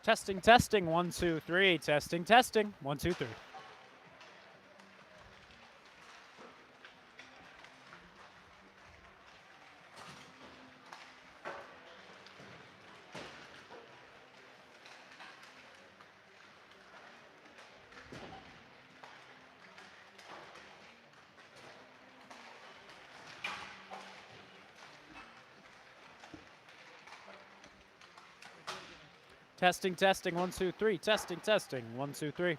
Testing, testing, 1, 2, 3. Testing, testing, 1, 2, 3. Testing, testing, 1, 2, 3. Testing, testing, 1, 2, 3.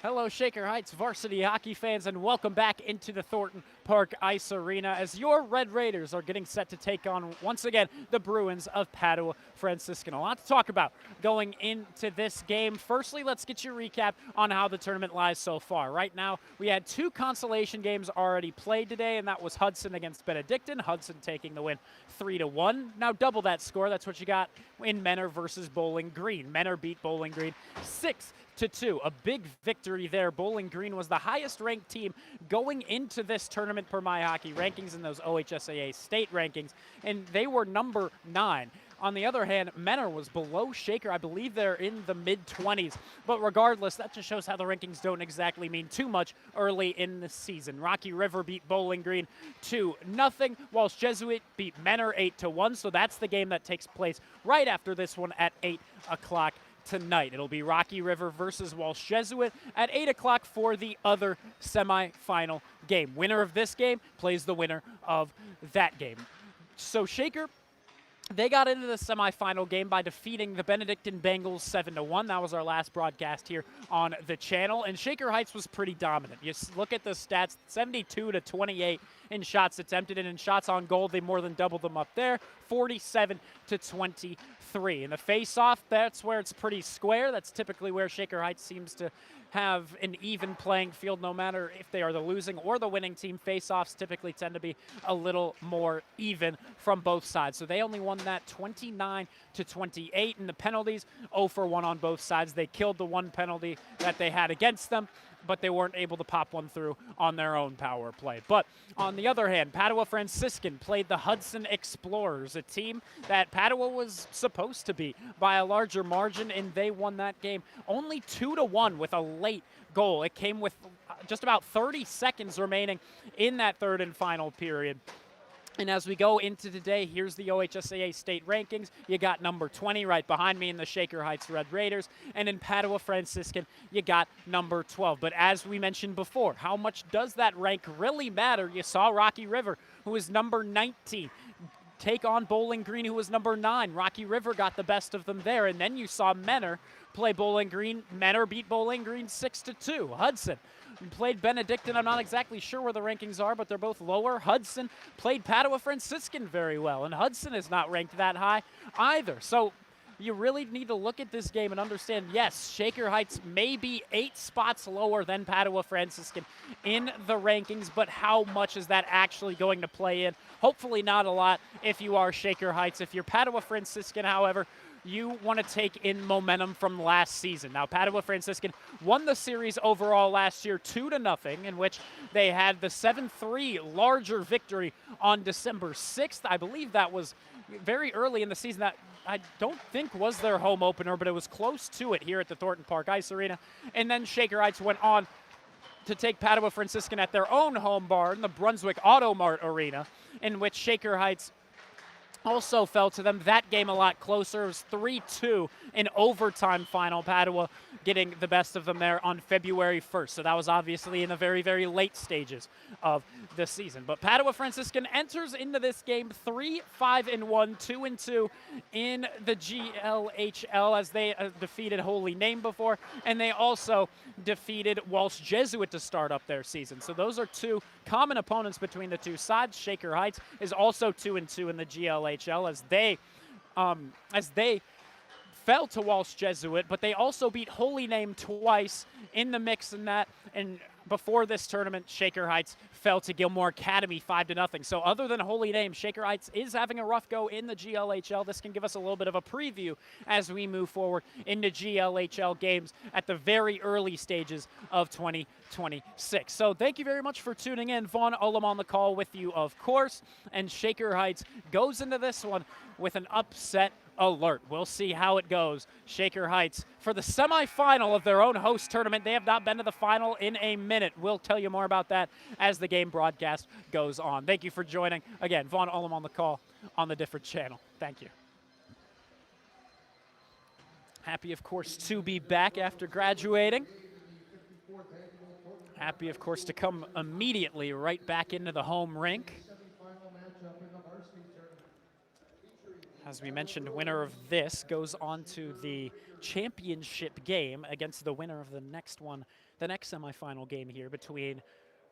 Hello, Shaker Heights varsity hockey fans, and welcome back into the Thornton Park Ice Arena as your Red Raiders are getting set to take on, once again, the Bruins of Padua, Franciscan. A lot to talk about going into this game. Firstly, let's get you a recap on how the tournament lies so far. Right now, we had two consolation games already played today, and that was Hudson against Benedictine. Hudson taking the win 3-1. Now double that score. That's what you got in Menor versus Bowling Green. Menor beat Bowling Green 6-2. A big victory there. Bowling Green was the highest ranked team going into this tournament per My Hockey rankings in those OHSAA state rankings, and they were number 9. On the other hand, Menor was below Shaker. I believe they're in the mid-20s. But regardless, that just shows how the rankings don't exactly mean too much early in the season. Rocky River beat Bowling Green 2-0, whilst Jesuit beat Menor 8-1. So that's the game that takes place right after this one at 8 o'clock tonight. It'll be Rocky River versus Walsh Jesuit at 8 o'clock for the other semifinal game. Winner of this game plays the winner of that game. So Shaker, they got into the semifinal game by defeating the Benedictine Bengals 7-1. That was our last broadcast here on the channel. And Shaker Heights was pretty dominant. You look at the stats, 72-28 in shots attempted, and in shots on goal, they more than doubled them up there, 47-23. In the face-off, that's where it's pretty square. That's typically where Shaker Heights seems to have an even playing field, no matter if they are the losing or the winning team. Face-offs typically tend to be a little more even from both sides. So they only won that 29-28 in the penalties, 0-for-1 on both sides. They killed the one penalty that they had against them, but they weren't able to pop one through on their own power play. But on the other hand, Padua Franciscan played the Hudson Explorers, a team that Padua was supposed to beat by a larger margin, and they won that game only 2-1 with a late goal. It came with just about 30 seconds remaining in that third and final period. And as we go into today, here's the OHSAA state rankings. You got number 20 right behind me in the Shaker Heights Red Raiders. And in Padua Franciscan, you got number 12. But as we mentioned before, how much does that rank really matter? You saw Rocky River, who is number 19, take on Bowling Green, who was number 9. Rocky River got the best of them there. And then you saw Menor play Bowling Green. Menor beat Bowling Green 6-2. Hudson played Benedictine. I'm not exactly sure where the rankings are, but they're both lower. Hudson played Padua Franciscan very well, and Hudson is not ranked that high either. So you really need to look at this game and understand, yes, Shaker Heights may be 8 spots lower than Padua Franciscan in the rankings, but how much is that actually going to play in? Hopefully not a lot if you are Shaker Heights. If you're Padua Franciscan, however, you want to take in momentum from last season. Now, Padua Franciscan won the series overall last year 2-0, in which they had the 7-3 larger victory on December 6th. I believe that was very early in the season. That I don't think was their home opener, but it was close to it here at the Thornton Park Ice Arena. And then Shaker Heights went on to take Padua Franciscan at their own home bar in the Brunswick Automart Arena, in which Shaker Heights also fell to them. That game a lot closer. It was 3-2 in overtime final. Padua getting the best of them there on February 1st. So that was obviously in the very, very late stages of the season. But Padua Franciscan enters into this game 3-5-1, 2-2 in the GLHL, as they defeated Holy Name before, and they also defeated Walsh Jesuit to start up their season. So those are two common opponents between the two sides. Shaker Heights is also 2-2 in the GLHL as they fell to Walsh Jesuit, but they also beat Holy Name twice in the mix in that. And before this tournament, Shaker Heights fell to Gilmore Academy 5-0. So other than Holy Name, Shaker Heights is having a rough go in the GLHL. This can give us a little bit of a preview as we move forward into GLHL games at the very early stages of 2026. So thank you very much for tuning in. Vaughn Ullum on the call with you, of course. And Shaker Heights goes into this one with an upset alert. We'll see how it goes. Shaker Heights for the semifinal of their own host tournament. They have not been to the final in a minute. We'll tell you more about that as the game broadcast goes on. Thank you for joining. Again, Vaughn Ullum on the call on the different channel. Thank you. Happy, of course, to be back after graduating. Happy, of course, to come immediately right back into the home rink. As we mentioned, winner of this goes on to the championship game against the winner of the next one, the next semifinal game here between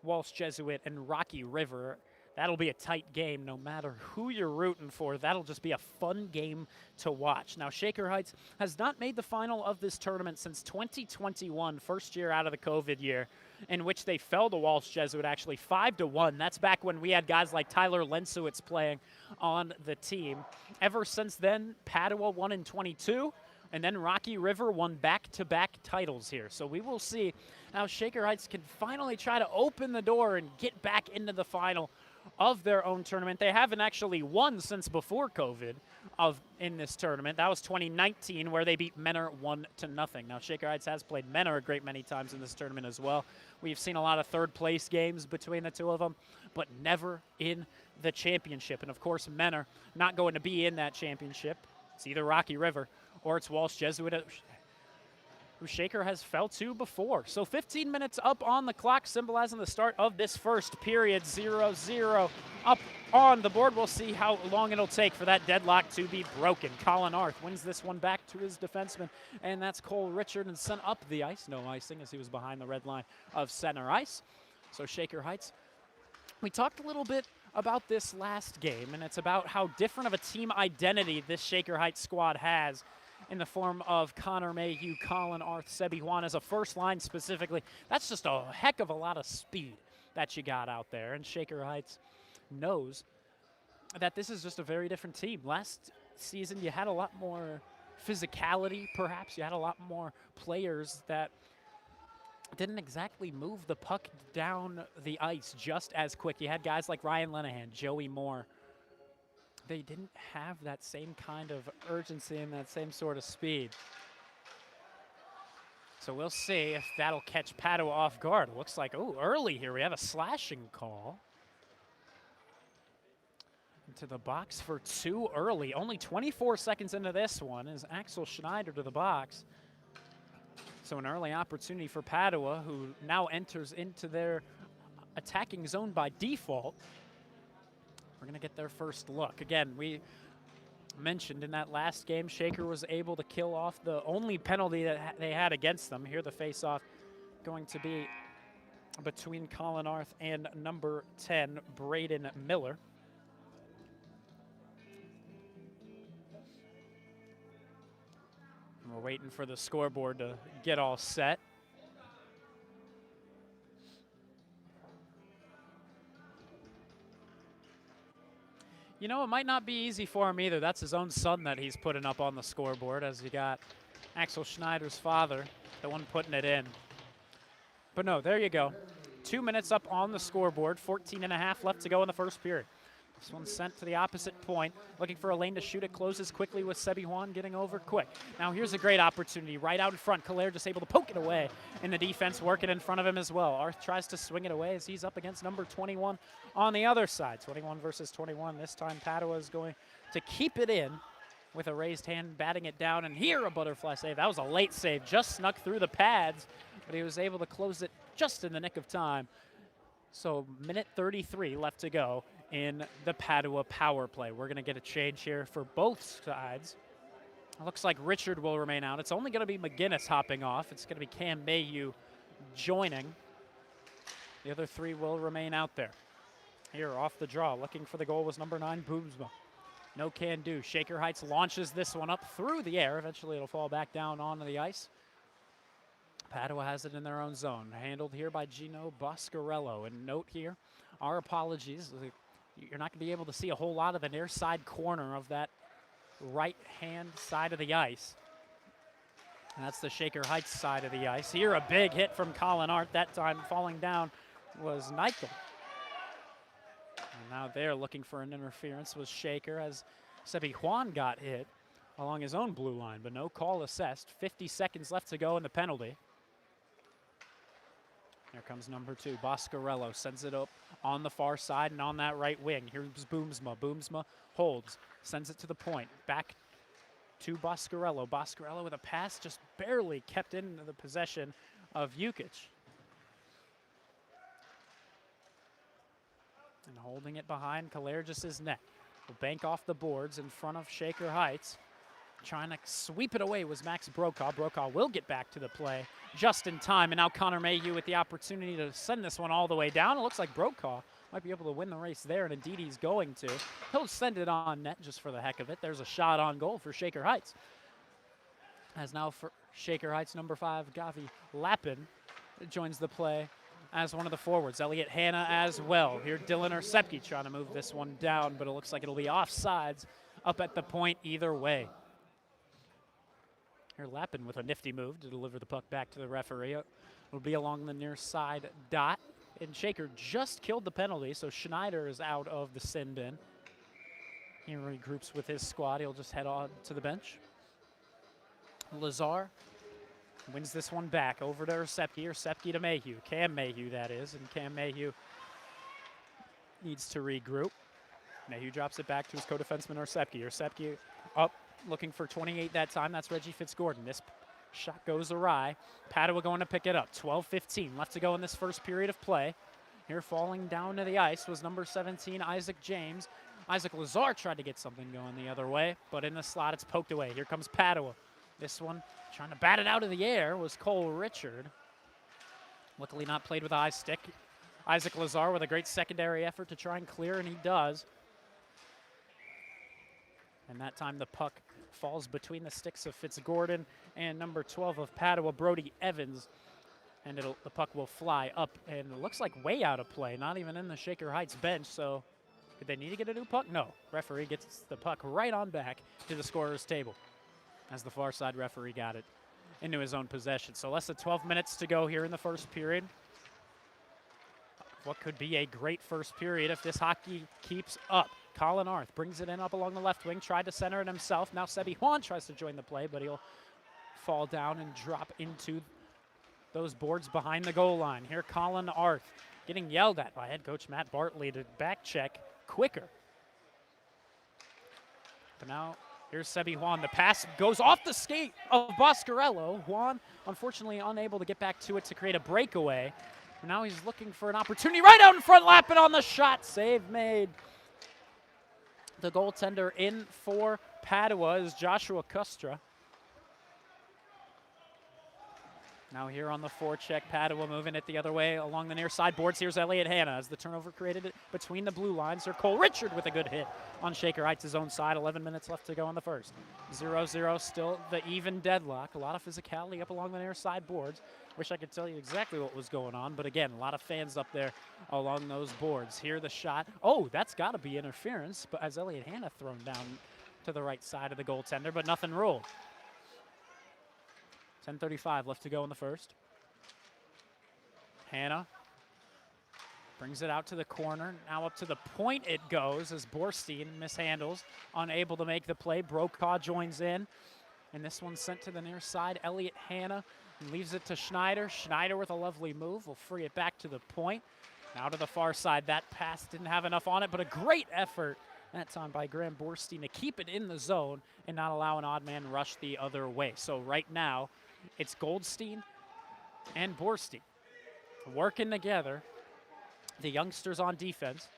Walsh Jesuit and Rocky River. That'll be a tight game no matter who you're rooting for. That'll just be a fun game to watch. Now, Shaker Heights has not made the final of this tournament since 2021, first year out of the COVID year, in which they fell to Walsh Jesuit actually 5-1. That's back when we had guys like Tyler Lensowitz playing on the team. Ever since then, Padua won in 22, and then Rocky River won back-to-back titles here. So we will see how Shaker Heights can finally try to open the door and get back into the final of their own tournament. They haven't actually won since before COVID in this tournament. That was 2019, where they beat Menor 1-0. Now, Shaker Heights has played Menor a great many times in this tournament as well. We've seen a lot of third-place games between the two of them, but never in the championship. And, of course, Menor not going to be in that championship. It's either Rocky River or it's Walsh Jesuit, who Shaker has fell to before. So 15 minutes up on the clock, symbolizing the start of this first period. 0-0 up on the board. We'll see how long it'll take for that deadlock to be broken. Colin Arth wins this one back to his defenseman, and that's Cole Richard, and sent up the ice. No icing, as he was behind the red line of center ice. So Shaker Heights, we talked a little bit about this last game, and it's about how different of a team identity this Shaker Heights squad has, in the form of Connor Mayhew, Colin Arth, Sebi Juan as a first line specifically. That's just a heck of a lot of speed that you got out there, and Shaker Heights knows that this is just a very different team. Last season, you had a lot more physicality, perhaps. You had a lot more players that didn't exactly move the puck down the ice just as quick. You had guys like Ryan Lenahan, Joey Moore. They didn't have that same kind of urgency and that same sort of speed. So we'll see if that'll catch Padua off guard. It looks like, oh, early here we have a slashing call. Into the box for two early. Only 24 seconds into this one is Axel Schneider to the box. So an early opportunity for Padua, who now enters into their attacking zone by default. We're going to get their first look. Again, we mentioned in that last game, Shaker was able to kill off the only penalty that they had against them. Here the face-off going to be between Colin Arth and number 10, Braden Miller. And we're waiting for the scoreboard to get all set. You know, it might not be easy for him either. That's his own son that he's putting up on the scoreboard, as you got Axel Schneider's father, the one putting it in. But no, there you go. 2 minutes up on the scoreboard, 14.5 left to go in the first period. This one's sent to the opposite point, looking for a lane to shoot. It closes quickly with Sebi Juan getting over quick. Now here's a great opportunity right out in front. Kalair just able to poke it away, and the defense working in front of him as well. Arth tries to swing it away as he's up against number 21 on the other side. 21 versus 21. This time Padua is going to keep it in with a raised hand, batting it down, and here a butterfly save. That was a late save, just snuck through the pads, but he was able to close it just in the nick of time. So minute 33 left to go in the Padua power play. We're going to get a change here for both sides. It looks like Richard will remain out. It's only going to be McGinnis hopping off. It's going to be Cam Mayhew joining. The other three will remain out there. Here off the draw, looking for the goal was number 9, Boomsma. No can do. Shaker Heights launches this one up through the air. Eventually it'll fall back down onto the ice. Padua has it in their own zone. Handled here by Gino Boscarello. And note here, our apologies. You're not going to be able to see a whole lot of the near side corner of that right-hand side of the ice. And that's the Shaker Heights side of the ice. Here a big hit from Colin Arth. That time falling down was Nichol. And now they're looking for an interference with Shaker as Sebi Juan got hit along his own blue line, but no call assessed. 50 seconds left to go in the penalty. Here comes number 2, Boscarello sends it up on the far side and on that right wing. Here's Boomsma. Boomsma holds, sends it to the point. Back to Boscarello. Boscarello with a pass just barely kept in the possession of Jukic. And holding it behind Kalergis's net. will bank off the boards in front of Shaker Heights. Trying to sweep it away was Max Brokaw. Brokaw will get back to the play just in time, and now Connor Mayhew with the opportunity to send this one all the way down. It looks like Brokaw might be able to win the race there, and indeed he's going to. He'll send it on net just for the heck of it. There's a shot on goal for Shaker Heights. As now for Shaker Heights, number 5, Gavi Lappin joins the play as one of the forwards. Elliot Hanna as well. Here Dylan Orsepke trying to move this one down, but it looks like it'll be offsides up at the point either way. Here Lappin with a nifty move to deliver the puck back to the referee. It'll be along the near side dot. And Shaker just killed the penalty, so Schneider is out of the sin bin. He regroups with his squad. He'll just head on to the bench. Lazar wins this one back over to Orsepke. Orsepke to Mayhew. Cam Mayhew, that is. And Cam Mayhew needs to regroup. Mayhew drops it back to his co-defenseman Orsepke. Orsepke up, looking for 28 that time. That's Reggie Fitzgordon. This shot goes awry. Padua going to pick it up. 12-15 left to go in this first period of play. Here falling down to the ice was number 17, Isaac James. Isaac Lazar tried to get something going the other way, but in the slot it's poked away. Here comes Padua. This one trying to bat it out of the air was Cole Richard. Luckily not played with a high stick. Isaac Lazar with a great secondary effort to try and clear, and he does. And that time the puck falls between the sticks of Fitzgordon and number 12 of Padua, Brody Evans. And the puck will fly up, and it looks like way out of play, not even in the Shaker Heights bench. So did they need to get a new puck? No. Referee gets the puck right on back to the scorer's table as the far side referee got it into his own possession. So less than 12 minutes to go here in the first period. What could be a great first period if this hockey keeps up. Colin Arth brings it in up along the left wing, tried to center it himself. Now Sebi Juan tries to join the play, but he'll fall down and drop into those boards behind the goal line. Here Colin Arth getting yelled at by head coach Matt Bartley to back check quicker. But now here's Sebi Juan. The pass goes off the skate of Boscarello. Juan unfortunately unable to get back to it to create a breakaway. And now he's looking for an opportunity right out in front, Lappin on the shot. Save made. The goaltender in for Padua is Joshua Kustra. Now here on the forecheck, Padua moving it the other way along the near side boards. Here's Elliot Hanna as the turnover created it between the blue lines. Here Cole Richard with a good hit on Shaker Heights' own side. 11 minutes left to go in the first. 0-0 still the even deadlock. A lot of physicality up along the near side boards. Wish I could tell you exactly what was going on, but again, a lot of fans up there along those boards. Here the shot. Oh, that's got to be interference, but as Elliot Hanna thrown down to the right side of the goaltender, but nothing ruled. 10:35 left to go in the first. Hanna brings it out to the corner. Now up to the point it goes as Borstein mishandles, unable to make the play. Brokaw joins in, and this one's sent to the near side. Elliot Hanna leaves it to Schneider. Schneider with a lovely move will free it back to the point. Now to the far side. That pass didn't have enough on it, but a great effort that time by Graham Borstein to keep it in the zone and not allow an odd man rush the other way. So right now, it's Goldstein and Borstein working together. The youngsters on defense.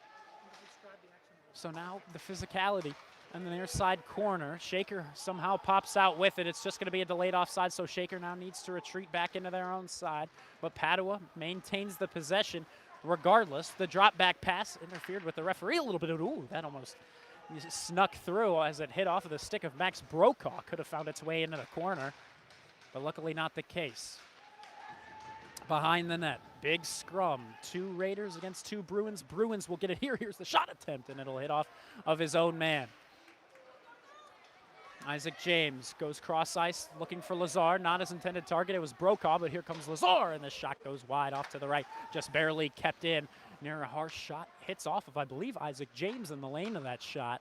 So now the physicality on the near side corner. Shaker somehow pops out with it. It's just going to be a delayed offside, so Shaker now needs to retreat back into their own side. But Padua maintains the possession regardless. The drop back pass interfered with the referee a little bit. Ooh, that almost snuck through as it hit off of the stick of Max Brokaw. Could have found its way into the corner, but luckily not the case. Behind the net, big scrum. 2 Raiders against 2 Bruins. Bruins will get it here. Here's the shot attempt, and it'll hit off of his own man. Isaac James goes cross ice looking for Lazar. Not his intended target. It was Brokaw, but here comes Lazar, and the shot goes wide off to the right. Just barely kept in. Near a harsh shot. Hits off of, I believe, Isaac James in the lane of that shot.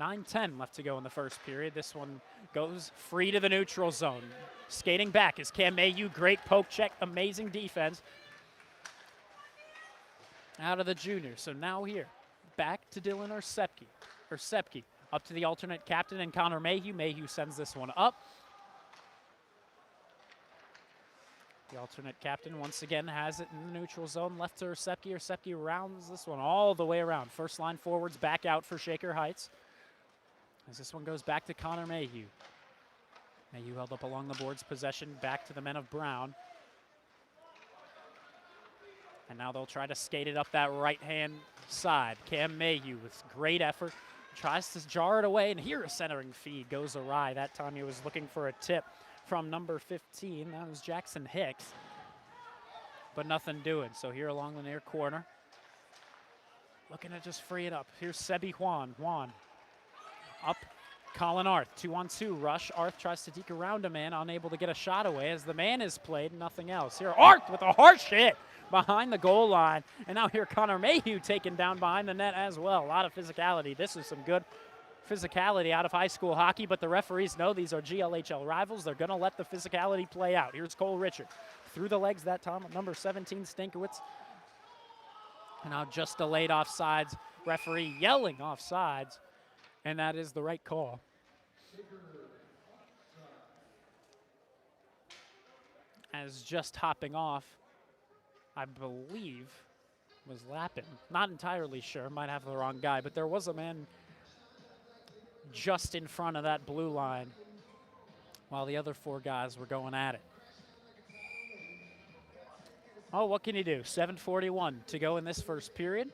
9:10 left to go in the first period. This one goes free to the neutral zone. Skating back is Cam Mayhew. Great poke check. Amazing defense out of the junior. So now here, back to Dylan Orsepke. Up to the alternate captain and Connor Mayhew. Mayhew sends this one up. The alternate captain once again has it in the neutral zone, left to Recepke. Recepke rounds this one all the way around. First line forwards back out for Shaker Heights. As this one goes back to Connor Mayhew. Mayhew held up along the boards, possession back to the men of Brown. And now they'll try to skate it up that right-hand side. Cam Mayhew with great effort tries to jar it away, and here a centering feed goes awry. That time he was looking for a tip from number 15. That was Jackson Hicks, but nothing doing. So here along the near corner, looking to just free it up. Here's Sebi Juan. Juan up, Colin Arth, 2-on-2 rush. Arth tries to deke around a man, unable to get a shot away as the man is played, nothing else. Here Arth with a harsh hit behind the goal line, and now here Connor Mayhew taken down behind the net as well. A lot of physicality. This is some good physicality out of high school hockey, but the referees know these are GLHL rivals. They're going to let the physicality play out. Here's Cole Richard through the legs that time, number 17 Stinkowitz. And now just delayed offsides. Referee yelling offsides, and that is the right call. As just hopping off, I believe, was Lappin. Not entirely sure, might have the wrong guy, but there was a man just in front of that blue line while the other four guys were going at it. Oh, what can you do? 7:41 to go in this first period.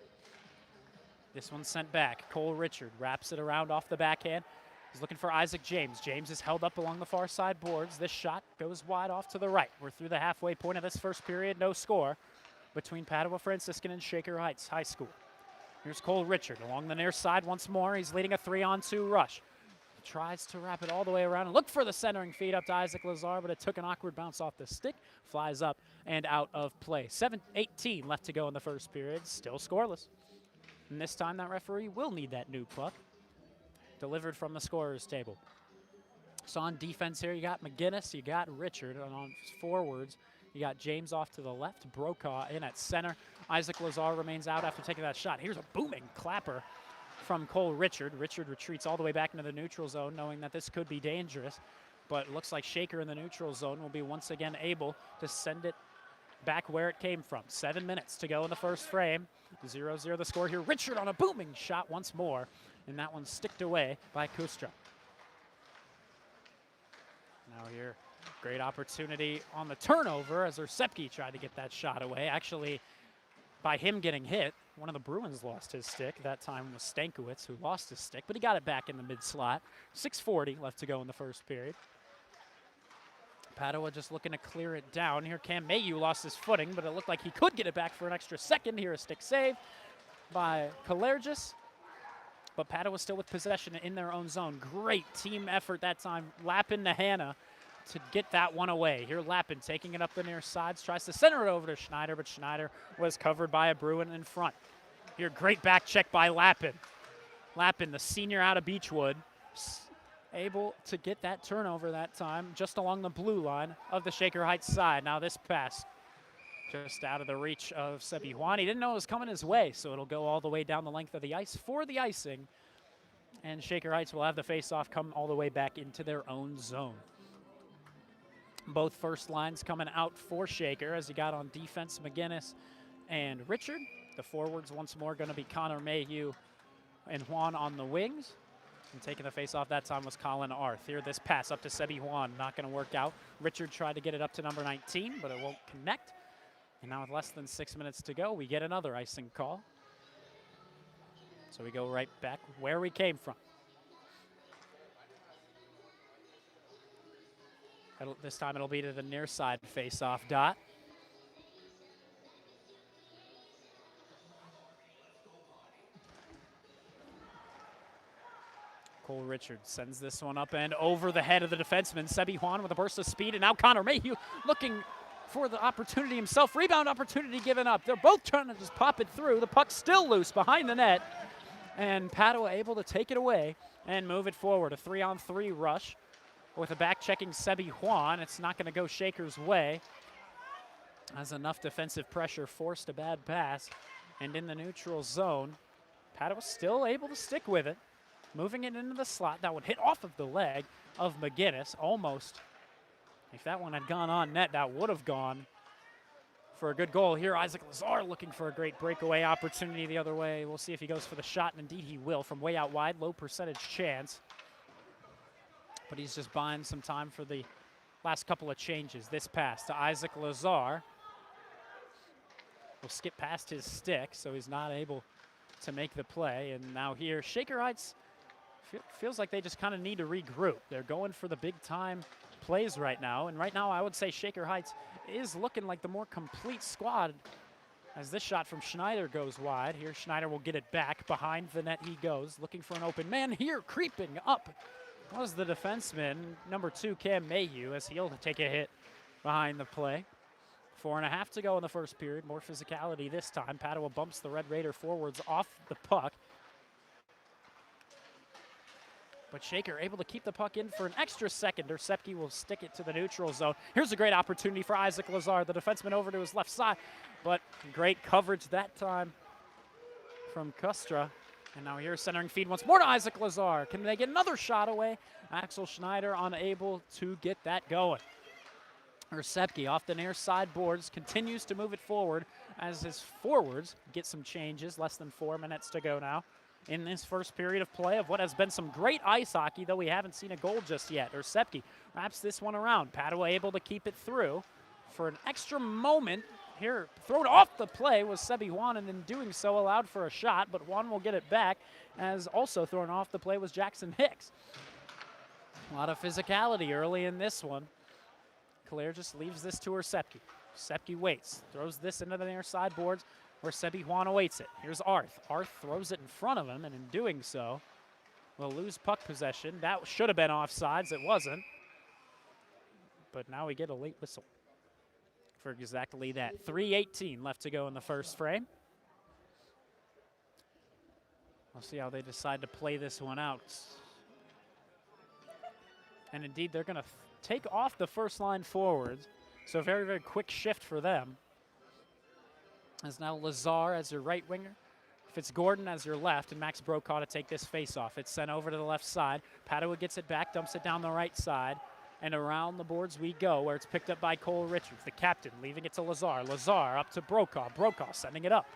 This one's sent back. Cole Richard wraps it around off the backhand. He's looking for Isaac James. James is held up along the far side boards. This shot goes wide off to the right. We're through the halfway point of this first period. No score between Padua Franciscan and Shaker Heights High School. Here's Cole Richard along the near side once more. He's leading a 3-on-2 rush. He tries to wrap it all the way around and look for the centering feed up to Isaac Lazar, but it took an awkward bounce off the stick. Flies up and out of play. 7:18 left to go in the first period. Still scoreless. And this time that referee will need that new puck. Delivered from the scorer's table. So on defense here, you got McGinnis, you got Richard, and on forwards, you got James off to the left, Brokaw in at center. Isaac Lazar remains out after taking that shot. Here's a booming clapper from Cole Richard. Richard retreats all the way back into the neutral zone, knowing that this could be dangerous. But it looks like Shaker in the neutral zone will be once again able to send it back where it came from. 7 minutes to go in the first frame. 0-0 the score here. Richard on a booming shot once more, and that one sticked away by Kustra. Now here, great opportunity on the turnover as Recepke tried to get that shot away. Actually, by him getting hit, one of the Bruins lost his stick. That time was Stankowitz who lost his stick, but he got it back in the mid-slot. 6:40 left to go in the first period. Padua just looking to clear it down. Here Cam Mayhew lost his footing, but it looked like he could get it back for an extra second. Here a stick save by Kalergis. But Padua still with possession in their own zone. Great team effort that time. Lappin to Hannah to get that one away. Here Lappin taking it up the near sides, tries to center it over to Schneider, but Schneider was covered by a Bruin in front. Here, great back check by Lappin. Lappin, the senior out of Beechwood, able to get that turnover that time just along the blue line of the Shaker Heights side. Now this pass just out of the reach of Sebi Juan. He didn't know it was coming his way, so it'll go all the way down the length of the ice for the icing. And Shaker Heights will have the face-off come all the way back into their own zone. Both first lines coming out for Shaker as he got on defense, McGinnis and Richard. The forwards once more going to be Connor Mayhew and Juan on the wings. And taking the face-off that time was Colin Arth. Here, this pass up to Sebi Juan, not going to work out. Richard tried to get it up to number 19, but it won't connect. And now with less than 6 minutes to go, we get another icing call. So we go right back where we came from. This time it'll be to the near side face-off dot. Cole Richard sends this one up and over the head of the defenseman. Sebi Juan with a burst of speed, and now Connor Mayhew looking for the opportunity himself. Rebound opportunity given up. They're both trying to just pop it through. The puck's still loose behind the net, and Padua able to take it away and move it forward. A 3-on-3 rush with a back-checking Sebi Juan. It's not going to go Shaker's way, as enough defensive pressure forced a bad pass. And in the neutral zone, Padua still able to stick with it. Moving it into the slot. That would hit off of the leg of McGinnis, almost If that one had gone on net, that would have gone for a good goal. Here, Isaac Lazar looking for a great breakaway opportunity the other way. We'll see if he goes for the shot, and indeed he will from way out wide. Low percentage chance. But he's just buying some time for the last couple of changes. This pass to Isaac Lazar. Will skip past his stick, so he's not able to make the play. And now here, Shaker Heights feels like they just kind of need to regroup. They're going for the big time plays right now. And right now, I would say Shaker Heights is looking like the more complete squad as this shot from Schneider goes wide. Here, Schneider will get it back. Behind the net he goes, looking for an open man. Here, creeping up was the defenseman, number 2, Cam Mayhew, as he'll take a hit behind the play. 4.5 to go in the first period. More physicality this time. Padua bumps the Red Raider forwards off the puck. But Shaker able to keep the puck in for an extra second. Sepke will stick it to the neutral zone. Here's a great opportunity for Isaac Lazar, the defenseman over to his left side. But great coverage that time from Kustra. And now here's centering feed once more to Isaac Lazar. Can they get another shot away? Axel Schneider unable to get that going. Sepke off the near side boards, continues to move it forward as his forwards get some changes. Less than 4 minutes to go now in this first period of play of what has been some great ice hockey, though we haven't seen a goal just yet. Sepke wraps this one around. Padua able to keep it through for an extra moment. Here, thrown off the play was Sebi Juan, and in doing so allowed for a shot, but Juan will get it back, as also thrown off the play was Jackson Hicks. A lot of physicality early in this one. Claire just leaves this to Sepke. Sepke waits, throws this into the near side boards where Sebi Juan awaits it. Here's Arth. Arth throws it in front of him, and in doing so, will lose puck possession. That should have been offsides. It wasn't. But now we get a late whistle for exactly that. 3:18 left to go in the first frame. We'll see how they decide to play this one out. And indeed, they're going to take off the first line forwards. So very, very quick shift for them. As now Lazar as your right winger, Fitzgordon as your left, and Max Brokaw to take this face-off. It's sent over to the left side. Padua gets it back, dumps it down the right side, and around the boards we go, where it's picked up by Cole Richards, the captain, leaving it to Lazar. Lazar up to Brokaw. Brokaw sending it up.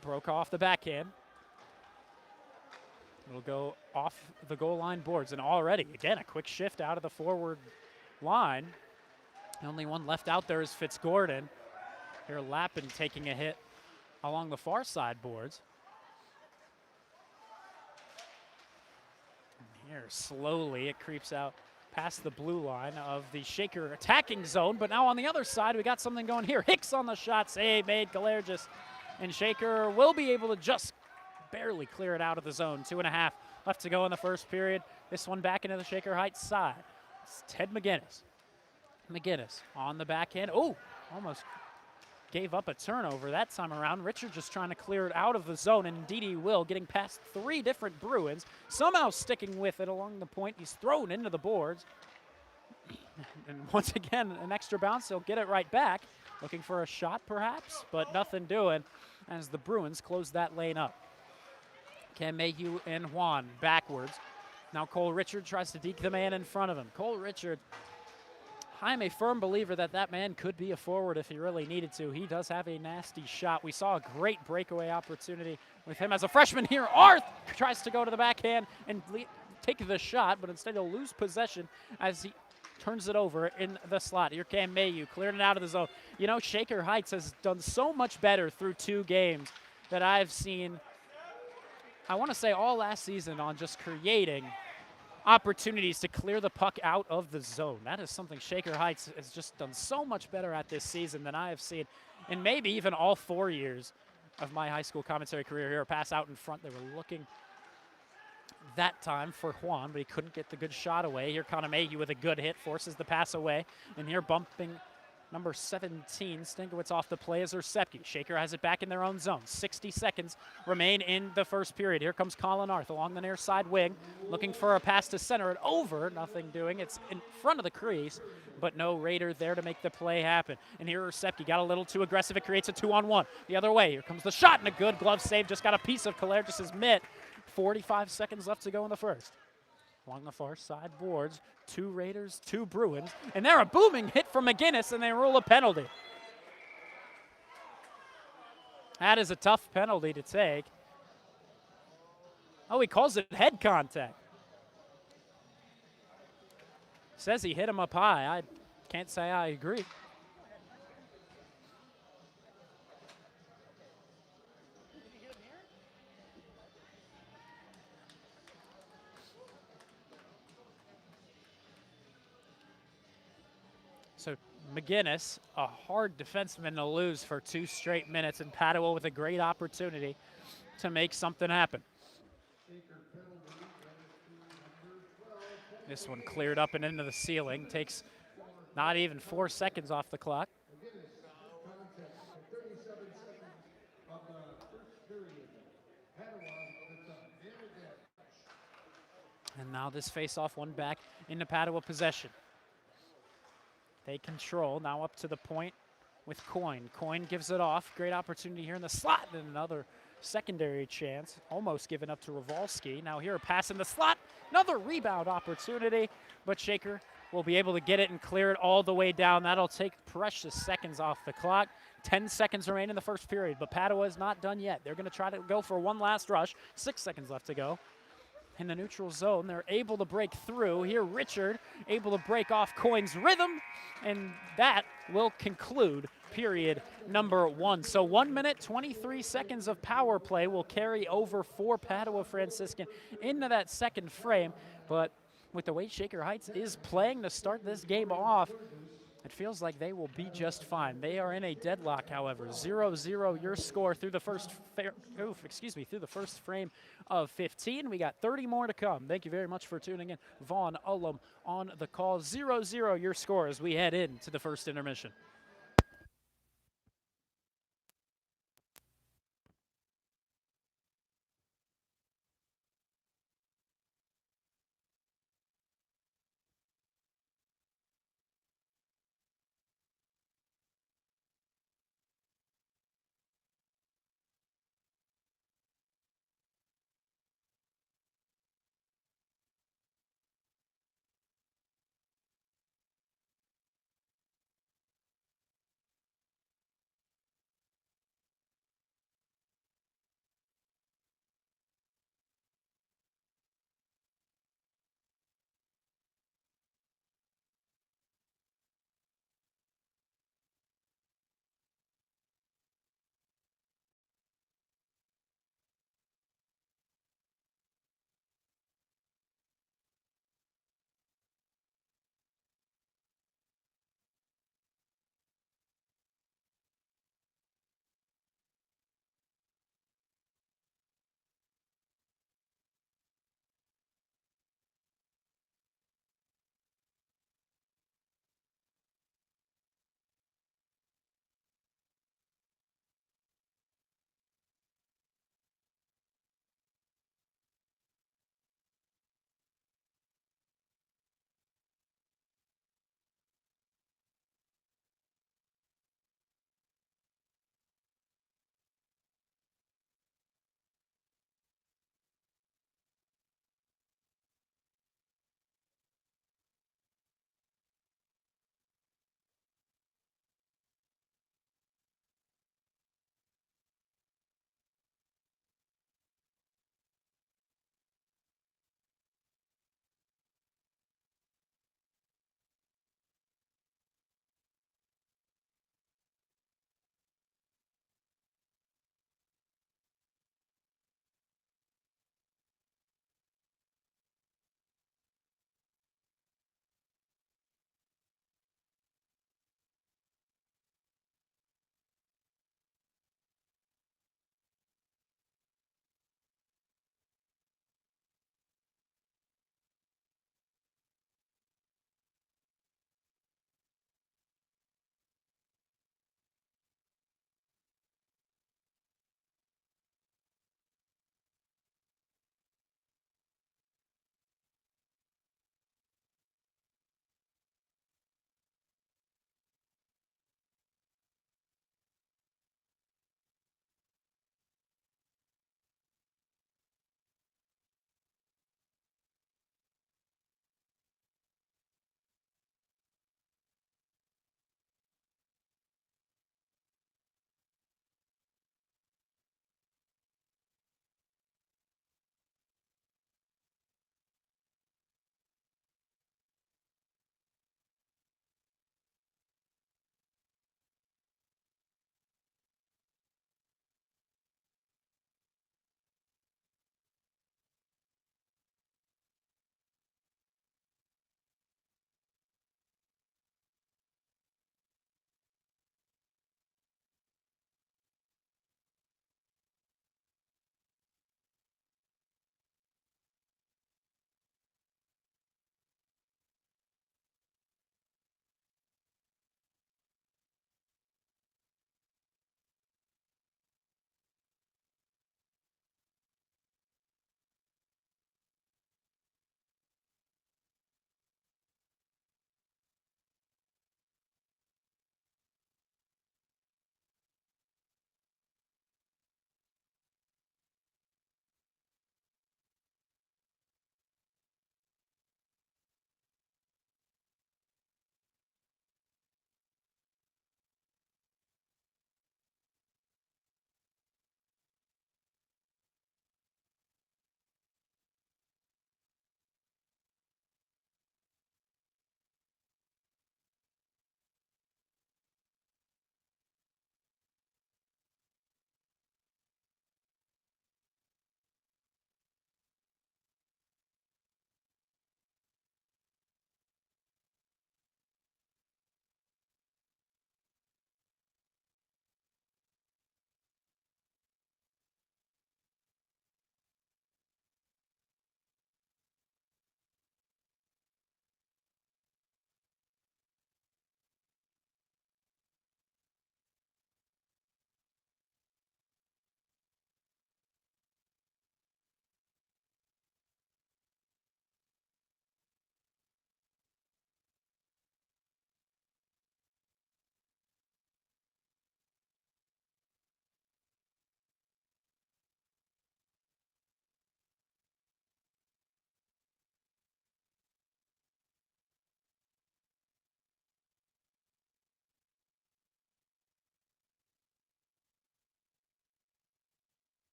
Brokaw off the backhand. It'll go off the goal line boards, and already, again, a quick shift out of the forward line. The only one left out there is Fitzgordon. Here, Lappin taking a hit along the far side boards. And here, slowly, it creeps out past the blue line of the Shaker attacking zone, but now on the other side, we got something going here. Hicks on the shot, save made, Galergis, and Shaker will be able to just barely clear it out of the zone. 2.5 left to go in the first period. This one back into the Shaker Heights side. It's Ted McGinnis. McGinnis on the backhand. Oh, almost gave up a turnover that time around. Richard just trying to clear it out of the zone, and indeed he will, getting past 3 different Bruins, somehow sticking with it along the point. He's thrown into the boards. And once again, an extra bounce. He'll get it right back. Looking for a shot perhaps, but nothing doing as the Bruins close that lane up. Cam Mayhew and Juan backwards. Now Cole Richard tries to deke the man in front of him. Cole Richard, I'm a firm believer that that man could be a forward if he really needed to. He does have a nasty shot. We saw a great breakaway opportunity with him as a freshman here. Arth tries to go to the backhand and take the shot, but instead he'll lose possession as he turns it over in the slot. Here Cam Mayhew cleared it out of the zone. You know, Shaker Heights has done so much better through 2 games that I've seen, I want to say all last season, on just creating opportunities to clear the puck out of the zone. That is something Shaker Heights has just done so much better at this season than I have seen in maybe even all 4 years of my high school commentary career here. A pass out in front. They were looking that time for Juan, but he couldn't get the good shot away. Here Connor Mayhew with a good hit, forces the pass away. And here bumping number 17, Stinkowitz off the play as Sepke. Shaker has it back in their own zone. 60 seconds remain in the first period. Here comes Colin Arth along the near side wing, looking for a pass to center it over. Nothing doing. It's in front of the crease, but no Raider there to make the play happen. And here Sepke got a little too aggressive. It creates a 2-on-1. The other way. Here comes the shot and a good glove save. Just got a piece of Kalergis's mitt. 45 seconds left to go in the first. Along the far side boards, 2 Raiders, 2 Bruins, and there a booming hit from McGinnis, and they rule a penalty. That is a tough penalty to take. Oh, he calls it head contact. Says he hit him up high. I can't say I agree. So McGinnis, a hard defenseman to lose for 2 straight minutes, and Padua with a great opportunity to make something happen. This one cleared up and into the ceiling. Takes not even 4 seconds off the clock. And now this face-off one back into Padua possession. They control, now up to the point with Coyne. Coyne gives it off. Great opportunity here in the slot, and another secondary chance. Almost given up to Rafalski. Now here a pass in the slot. Another rebound opportunity, but Shaker will be able to get it and clear it all the way down. That'll take precious seconds off the clock. 10 seconds remain in the first period, but Padua is not done yet. They're going to try to go for one last rush. 6 seconds left to go. In the neutral zone, they're able to break through. Here, Richard able to break off Coyne's rhythm, and that will conclude period number 1. So 1 minute, 23 seconds of power play will carry over for Padua Franciscan into that second frame. But with the way Shaker Heights is playing to start this game off, it feels like they will be just fine. They are in a deadlock, however. 0-0 your score through the first through the first frame of 15. We got 30 more to come. Thank you very much for tuning in. Vaughn Ullum on the call. 0-0 your score as we head into the first intermission.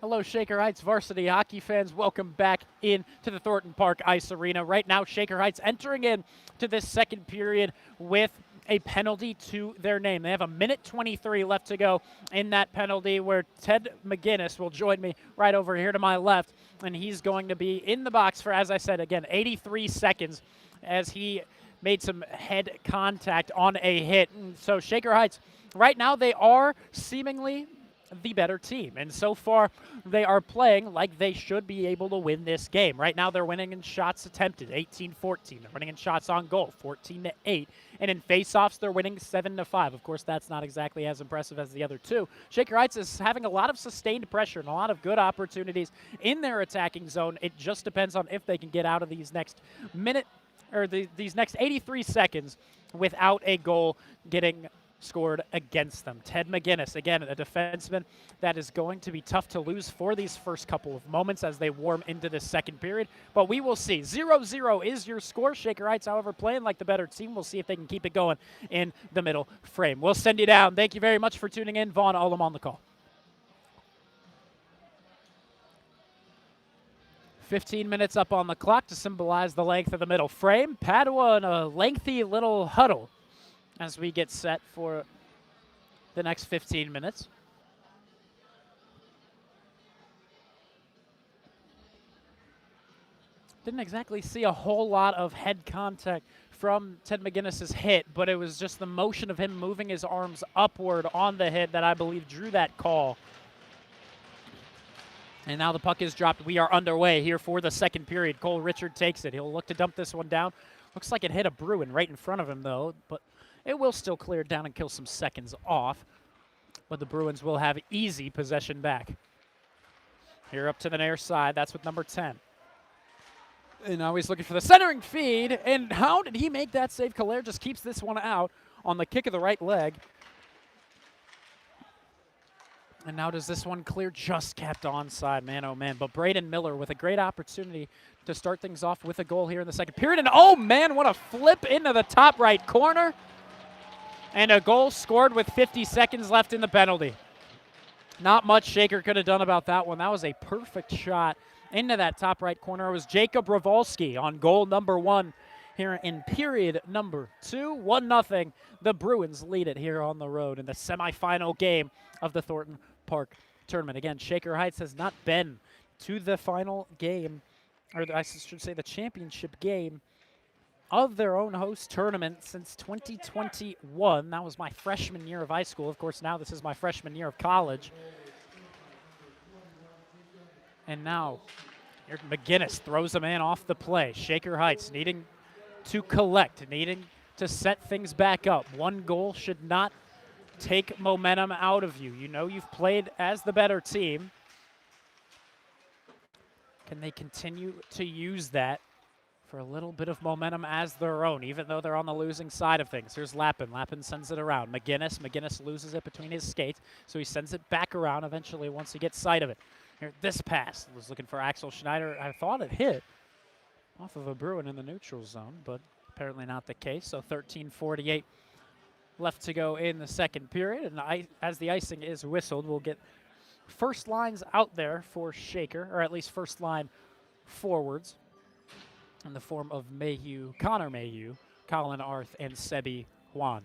Hello, Shaker Heights varsity hockey fans. Welcome back in to the Thornton Park Ice Arena. Right now, Shaker Heights entering in to this second period with a penalty to their name. They have a minute 23 left to go in that penalty, where Ted McGinnis will join me right over here to my left, and he's going to be in the box for, as I said, again, 83 seconds as he made some head contact on a hit. And so Shaker Heights, right now, they are seemingly the better team, and so far they are playing like they should be able to win this game. Right now they're winning in shots attempted 18-14. They're winning in shots on goal 14-8, and in face-offs they're winning 7-5. Of course, that's not exactly as impressive as the other two. Shaker Heights is having a lot of sustained pressure and a lot of good opportunities in their attacking zone. It just depends on if they can get out of these next minute or these next 83 seconds without a goal getting scored against them. Ted McGinnis, again, a defenseman that is going to be tough to lose for these first couple of moments as they warm into the second period, but we will see. 0-0 is your score. Shaker Heights, however, playing like the better team. We'll see if they can keep it going in the middle frame. We'll send you down. Thank you very much for tuning in. Vaughn Ullum on the call. 15 minutes up on the clock to symbolize the length of the middle frame. Padua in a lengthy little huddle as we get set for the next 15 minutes. Didn't exactly see a whole lot of head contact from Ted McGinnis's hit, but it was just the motion of him moving his arms upward on the hit that I believe drew that call. And now the puck is dropped. We are underway here for the second period. Cole Richard takes it. He'll look to dump this one down. Looks like it hit a Bruin right in front of him, though, but it will still clear it down and kill some seconds off. But the Bruins will have easy possession back. Here up to the near side. That's with number 10. And now he's looking for the centering feed. And how did he make that save? Kalair just keeps this one out on the kick of the right leg. And now does this one clear? Just kept onside, man, oh man. But Braden Miller with a great opportunity to start things off with a goal here in the second period. And oh man, what a flip into the top right corner. And a goal scored with 50 seconds left in the penalty. Not much Shaker could have done about that one. That was a perfect shot into that top right corner. It was Jacob Ravolski on goal number 1 here in period number 2. 1-0. The Bruins lead it here on the road in the semifinal game of the Thornton Park tournament. Again, Shaker Heights has not been to the final game, or I should say the championship game of their own host tournament since 2021. That was my freshman year of high school. Of course, now this is my freshman year of college. And now here McGinnis throws a man off the play. Shaker Heights needing to collect, needing to set things back up. One goal should not take momentum out of you. You know you've played as the better team. Can they continue to use that for a little bit of momentum as their own, even though they're on the losing side of things? Here's Lappin. Lappin sends it around. McGinnis loses it between his skates, so he sends it back around eventually once he gets sight of it. Here, this pass was looking for Axel Schneider. I thought it hit off of a Bruin in the neutral zone, but apparently not the case. So 13:48 left to go in the second period, and as the icing is whistled, we'll get first lines out there for Shaker, or at least first line forwards, in the form of Mayhew, Connor Mayhew, Colin Arth, and Sebi Juan.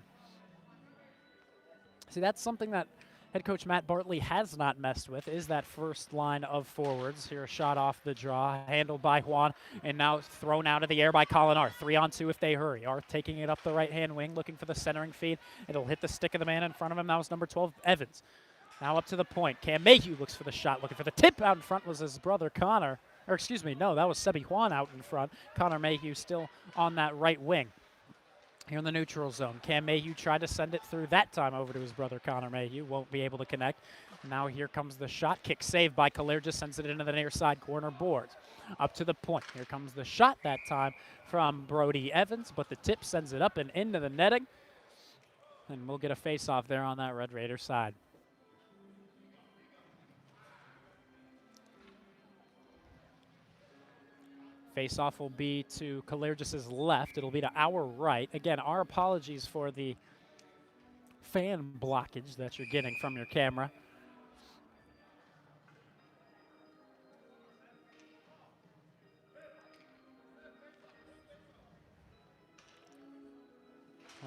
See, that's something that head coach Matt Bartley has not messed with, is that first line of forwards. Here, a shot off the draw, handled by Juan, and now thrown out of the air by Colin Arth. 3-on-2 if they hurry. Arth taking it up the right-hand wing, looking for the centering feed. It'll hit the stick of the man in front of him. That was number 12, Evans. Now up to the point. Cam Mayhew looks for the shot, looking for the tip. Out in front was his brother Connor. Or excuse me, no, that was Sebi Juan out in front. Connor Mayhew still on that right wing. Here in the neutral zone, Cam Mayhew tried to send it through that time over to his brother Connor Mayhew. Won't be able to connect. Now here comes the shot. Kick saved by Kalair, just sends it into the near side corner boards. Up to the point. Here comes the shot that time from Brody Evans, but the tip sends it up and into the netting. And we'll get a face-off there on that Red Raider side. Face-off will be to Kalergis's left. It'll be to our right. Again, our apologies for the fan blockage that you're getting from your camera.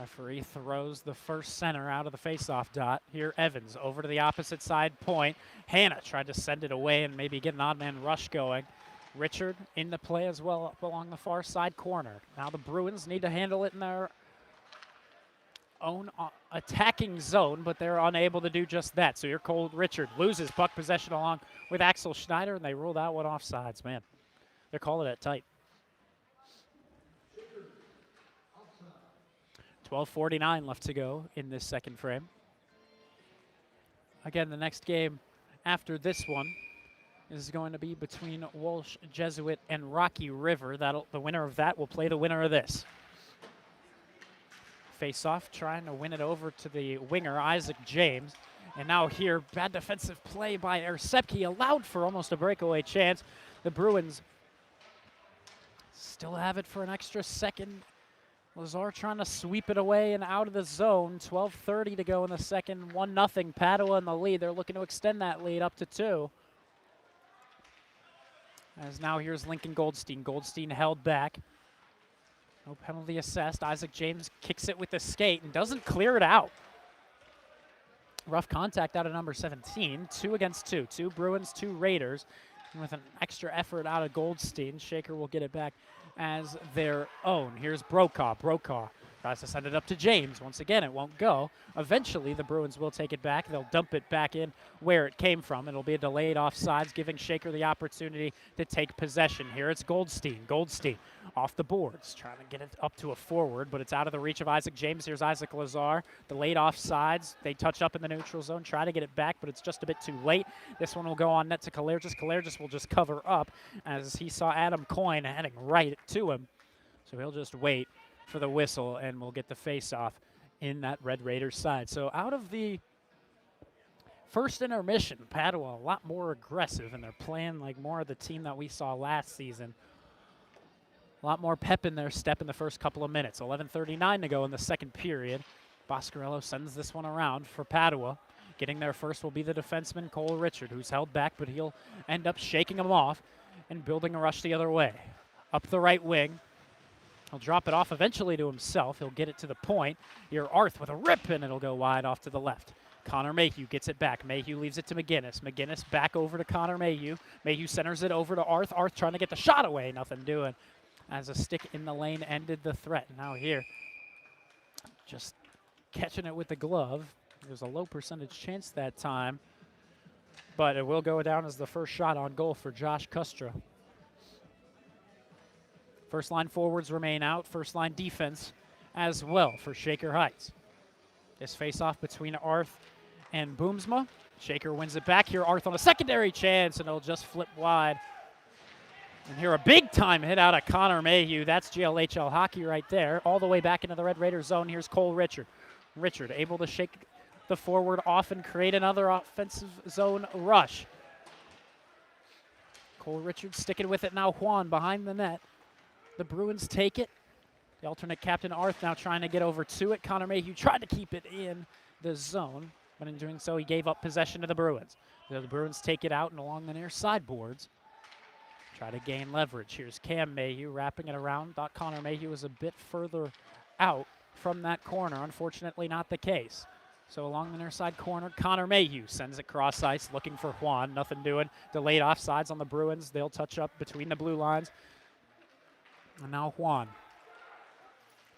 Referee throws the first center out of the faceoff dot. Here Evans over to the opposite side point. Hannah tried to send it away and maybe get an odd man rush going. Richard in the play as well up along the far side corner. Now the Bruins need to handle it in their own attacking zone, but they're unable to do just that. So here Cole Richard loses puck possession along with Axel Schneider, and they rule that one offsides. Man, they're calling it tight. 12:49 left to go in this second frame. Again, the next game after this one is going to be between Walsh Jesuit and Rocky River. The winner of that will play the winner of this. Face-off, trying to win it over to the winger, Isaac James. And now here, bad defensive play by Ersepke, allowed for almost a breakaway chance. The Bruins still have it for an extra second. Lazar trying to sweep it away and out of the zone. 12:30 to go in the second. 1-0 Padua in the lead. They're looking to extend that lead up to 2. As now here's Lincoln Goldstein. Goldstein held back. No penalty assessed. Isaac James kicks it with the skate and doesn't clear it out. Rough contact out of number 17. 2 against 2. 2 Bruins, 2 Raiders. And with an extra effort out of Goldstein, Shaker will get it back as their own. Here's Brokaw. Brokaw tries to send it up to James. Once again, it won't go. Eventually, the Bruins will take it back. They'll dump it back in where it came from. It'll be a delayed offsides, giving Shaker the opportunity to take possession. Here it's Goldstein. Goldstein off the boards, trying to get it up to a forward, but it's out of the reach of Isaac James. Here's Isaac Lazar. Delayed offsides. They touch up in the neutral zone, try to get it back, but it's just a bit too late. This one will go on net to Kalergis. Kalergis will just cover up as he saw Adam Coyne heading right to him. So he'll just wait for the whistle, and we'll get the face-off in that Red Raiders side. So out of the first intermission, Padua a lot more aggressive, and they're playing like more of the team that we saw last season. A lot more pep in their step in the first couple of minutes. 11:39 to go in the second period. Boscarello sends this one around for Padua. Getting there first will be the defenseman Cole Richard, who's held back, but he'll end up shaking him off and building a rush the other way. Up the right wing. He'll drop it off eventually to himself. He'll get it to the point. Here, Arth with a rip, and it'll go wide off to the left. Connor Mayhew gets it back. Mayhew leaves it to McGinnis. McGinnis back over to Connor Mayhew. Mayhew centers it over to Arth. Arth trying to get the shot away. Nothing doing as a stick in the lane ended the threat. Now here, just catching it with the glove. There's a low percentage chance that time, but it will go down as the first shot on goal for Josh Kustra. First line forwards remain out. First line defense as well for Shaker Heights. This face-off between Arth and Boomsma. Shaker wins it back here. Arth on a secondary chance, and it'll just flip wide. And here a big-time hit out of Connor Mayhew. That's GLHL hockey right there. All the way back into the Red Raiders zone. Here's Cole Richard. Richard able to shake the forward off and create another offensive zone rush. Cole Richard sticking with it now. Juan behind the net. The Bruins take it. The alternate captain Arth now trying to get over to it. Connor Mayhew tried to keep it in the zone, but in doing so, he gave up possession to the Bruins. The Bruins take it out and along the near sideboards. Try to gain leverage. Here's Cam Mayhew wrapping it around. Thought Connor Mayhew was a bit further out from that corner. Unfortunately, not the case. So along the near side corner, Connor Mayhew sends it cross ice, looking for Juan. Nothing doing. Delayed offsides on the Bruins. They'll touch up between the blue lines. And now Juan.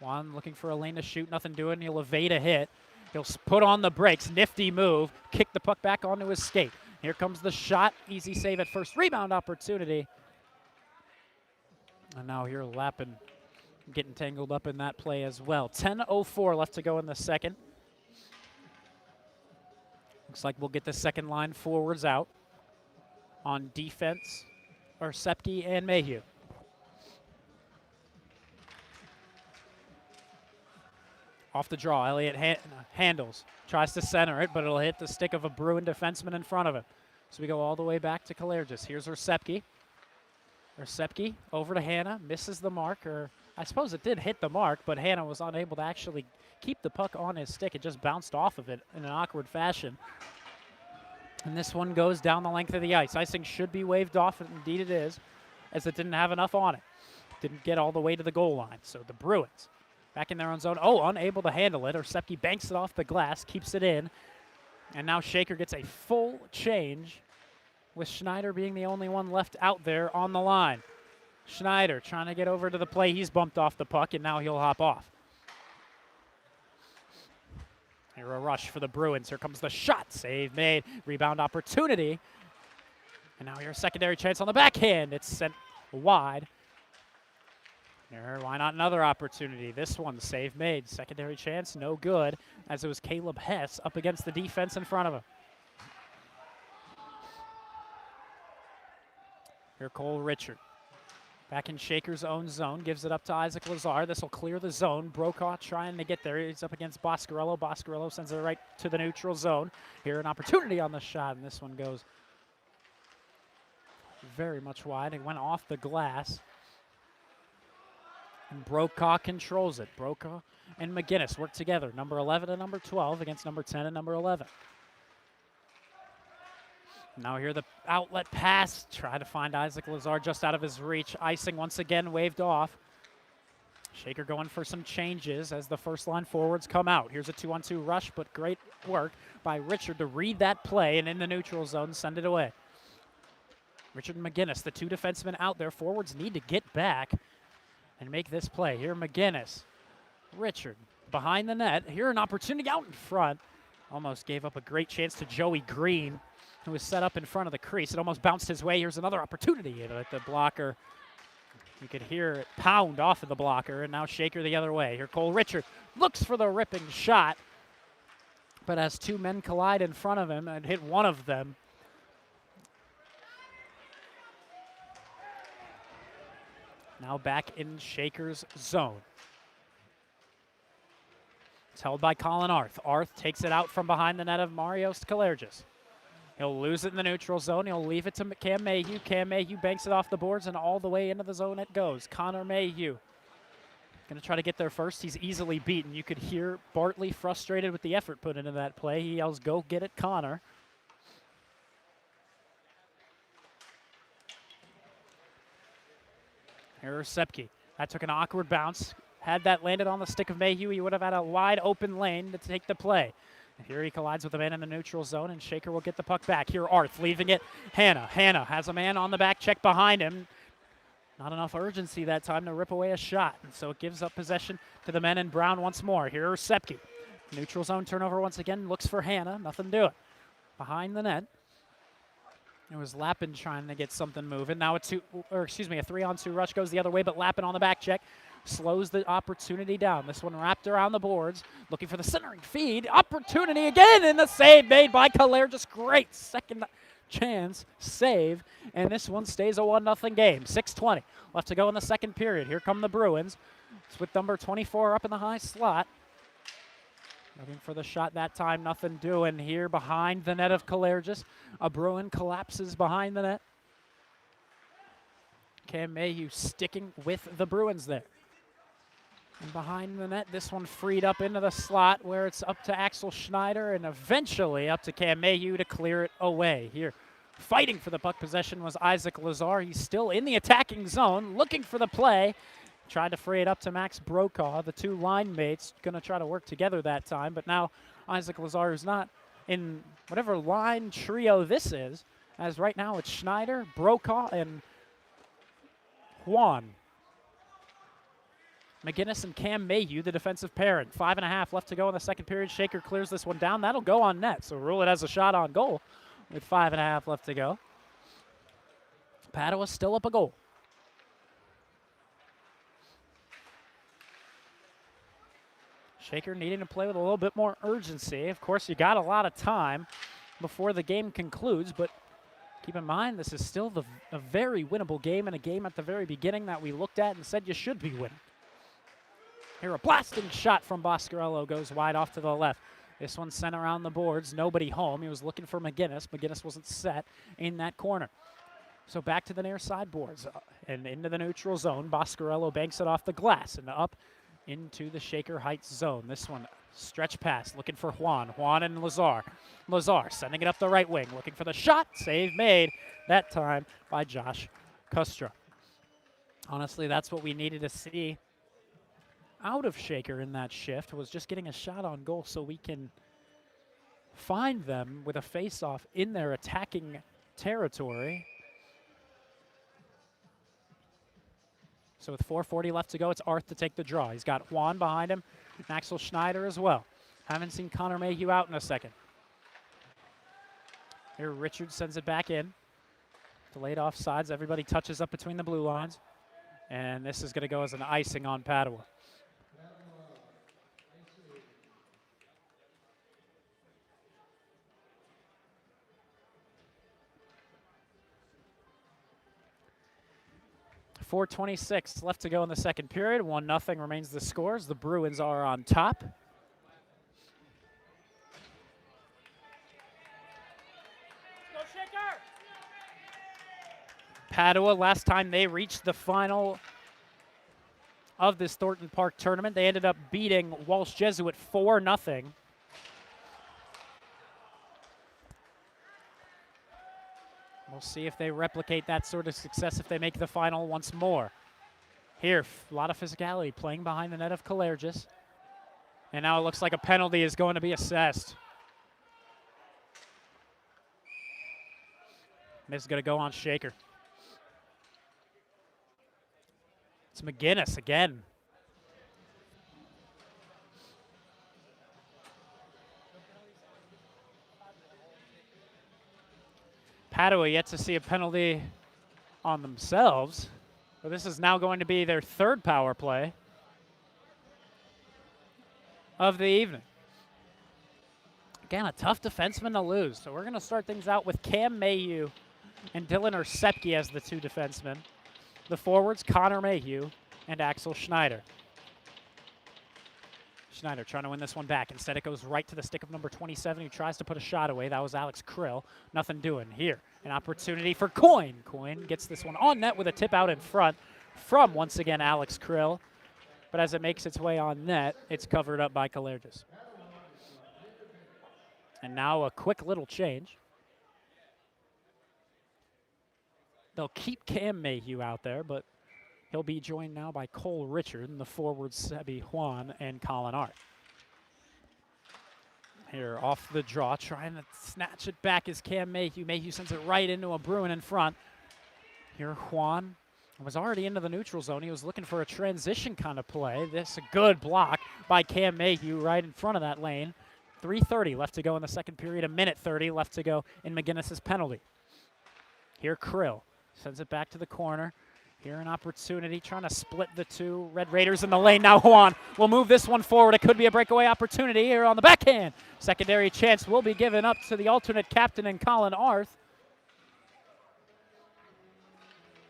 Juan looking for a lane to shoot. Nothing doing. He'll evade a hit. He'll put on the brakes. Nifty move. Kick the puck back onto his skate. Here comes the shot. Easy save at first. Rebound opportunity. And now here Lappin getting tangled up in that play as well. 10:04 left to go in the second. Looks like we'll get the second line forwards out. On defense, Ersepke and Mayhew. Off the draw, Elliott handles. Tries to center it, but it'll hit the stick of a Bruin defenseman in front of him. So we go all the way back to Kalergis. Here's Ersepke. Ersepke over to Hannah, misses the mark, or I suppose it did hit the mark, but Hannah was unable to actually keep the puck on his stick. It just bounced off of it in an awkward fashion. And this one goes down the length of the ice. Icing should be waved off, and indeed it is, as it didn't have enough on it. Didn't get all the way to the goal line. So the Bruins Back in their own zone. Oh, unable to handle it. Orsepke banks it off the glass, keeps it in. And now Shaker gets a full change, with Schneider being the only one left out there on the line. Schneider trying to get over to the play. He's bumped off the puck, and now he'll hop off. Here a rush for the Bruins. Here comes the shot. Save made. Rebound opportunity. And now here's a secondary chance on the backhand. It's sent wide. Here, why not another opportunity? This one, save made. Secondary chance, no good, as it was Caleb Hess up against the defense in front of him. Here Cole Richard. Back in Shaker's own zone, gives it up to Isaac Lazar. This will clear the zone. Brokaw trying to get there. He's up against Boscarello. Boscarello sends it right to the neutral zone. Here an opportunity on the shot, and this one goes very much wide. It went off the glass. And Brokaw controls it. Brokaw and McGinnis work together. Number 11 and number 12 against number 10 and number 11. Now here the outlet pass. Try to find Isaac Lazar just out of his reach. Icing once again waved off. Shaker going for some changes as the first line forwards come out. Here's a 2-on-2 rush, but great work by Richard to read that play and in the neutral zone send it away. Richard and McGinnis, the two defensemen out there. Forwards need to get back and make this play. Here McGinnis, Richard behind the net. Here an opportunity out in front. Almost gave up a great chance to Joey Green, who was set up in front of the crease. It almost bounced his way. Here's another opportunity at the blocker. You could hear it pound off of the blocker, and now Shaker the other way. Here Cole Richard looks for the ripping shot, but as two men collide in front of him and hit one of them, now back in Shaker's zone. It's held by Colin Arth. Arth takes it out from behind the net of Marios Kalergis. He'll lose it in the neutral zone. He'll leave it to Cam Mayhew. Cam Mayhew banks it off the boards, and all the way into the zone it goes. Connor Mayhew going to try to get there first. He's easily beaten. You could hear Bartley frustrated with the effort put into that play. He yells, "Go get it, Connor." Here's Sepke. That took an awkward bounce. Had that landed on the stick of Mayhew, he would have had a wide open lane to take the play. And here he collides with a man in the neutral zone, and Shaker will get the puck back. Here Arth leaving it. Hanna has a man on the back check behind him. Not enough urgency that time to rip away a shot, and so it gives up possession to the men in brown once more. Here's Sepke. Neutral zone turnover once again. Looks for Hanna. Nothing doing. Behind the net. It was Lappin trying to get something moving. Now a 3-on-2 rush goes the other way, but Lappin on the back check slows the opportunity down. This one wrapped around the boards, looking for the centering feed. Opportunity again, and the save made by Kalergis. Great second chance save, and this one stays a 1-0 game. 6:20 left to go in the second period. Here come the Bruins. It's with number 24 up in the high slot. Looking for the shot that time, nothing doing here behind the net of Kalergis. A Bruin collapses behind the net. Cam Mayhew sticking with the Bruins there. And behind the net, this one freed up into the slot where it's up to Axel Schneider and eventually up to Cam Mayhew to clear it away. Here, fighting for the puck possession was Isaac Lazar. He's still in the attacking zone, looking for the play. Tried to free it up to Max Brokaw. The two line mates going to try to work together that time, but now Isaac Lazar is not in whatever line trio this is, as right now it's Schneider, Brokaw, and Juan. McGinnis and Cam Mayhew, the defensive pairing. 5.5 left to go in the second period. Shaker clears this one down. That'll go on net, so rule it as a shot on goal with 5.5 left to go. Padua still up a goal. Shaker needing to play with a little bit more urgency. Of course, you got a lot of time before the game concludes, but keep in mind this is still a very winnable game, and a game at the very beginning that we looked at and said you should be winning. Here a blasting shot from Boscarello goes wide off to the left. This one sent around the boards, nobody home. He was looking for McGinnis. McGinnis wasn't set in that corner. So back to the near side boards and into the neutral zone. Boscarello banks it off the glass and up into the Shaker Heights zone. This one, stretch pass, looking for Juan. Juan and Lazar. Lazar sending it up the right wing, looking for the shot. Save made, that time by Josh Kustra. Honestly, that's what we needed to see out of Shaker in that shift was just getting a shot on goal so we can find them with a face-off in their attacking territory. So with 4:40 left to go, it's Arth to take the draw. He's got Juan behind him, and Axel Schneider as well. Haven't seen Connor Mayhew out in a second. Here Richard sends it back in. Delayed offsides. Everybody touches up between the blue lines. And this is going to go as an icing on Padua. .426 left to go in the second period. 1-0 remains the scores. The Bruins are on top. Padua, last time they reached the final of this Thornton Park tournament, they ended up beating Walsh Jesuit 4-0. We'll see if they replicate that sort of success if they make the final once more. Here, a lot of physicality playing behind the net of Kalergis. And now it looks like a penalty is going to be assessed. This is going to go on Shaker. It's McGinnis again. Padua yet to see a penalty on themselves. But this is now going to be their third power play of the evening. Again, a tough defenseman to lose. So we're going to start things out with Cam Mayhew and Dylan Ersepke as the two defensemen. The forwards, Connor Mayhew and Axel Schneider. Schneider trying to win this one back. Instead, it goes right to the stick of number 27, who tries to put a shot away. That was Alex Krill. Nothing doing here. An opportunity for Coyne. Coyne gets this one on net with a tip out in front from, once again, Alex Krill. But as it makes its way on net, it's covered up by Kalergis. And now a quick little change. They'll keep Cam Mayhew out there, but he'll be joined now by Cole Richard and the forwards Sebi Juan and Colin Arth. Here off the draw, trying to snatch it back is Cam Mayhew. Mayhew sends it right into a Bruin in front. Here Juan was already into the neutral zone. He was looking for a transition kind of play. This a good block by Cam Mayhew right in front of that lane. 3:30 left to go in the second period. 1:30 left to go in McGinnis's penalty. Here Krill sends it back to the corner. Here an opportunity, trying to split the two Red Raiders in the lane. Now Juan will move this one forward. It could be a breakaway opportunity here on the backhand. Secondary chance will be given up to the alternate captain and Colin Arth.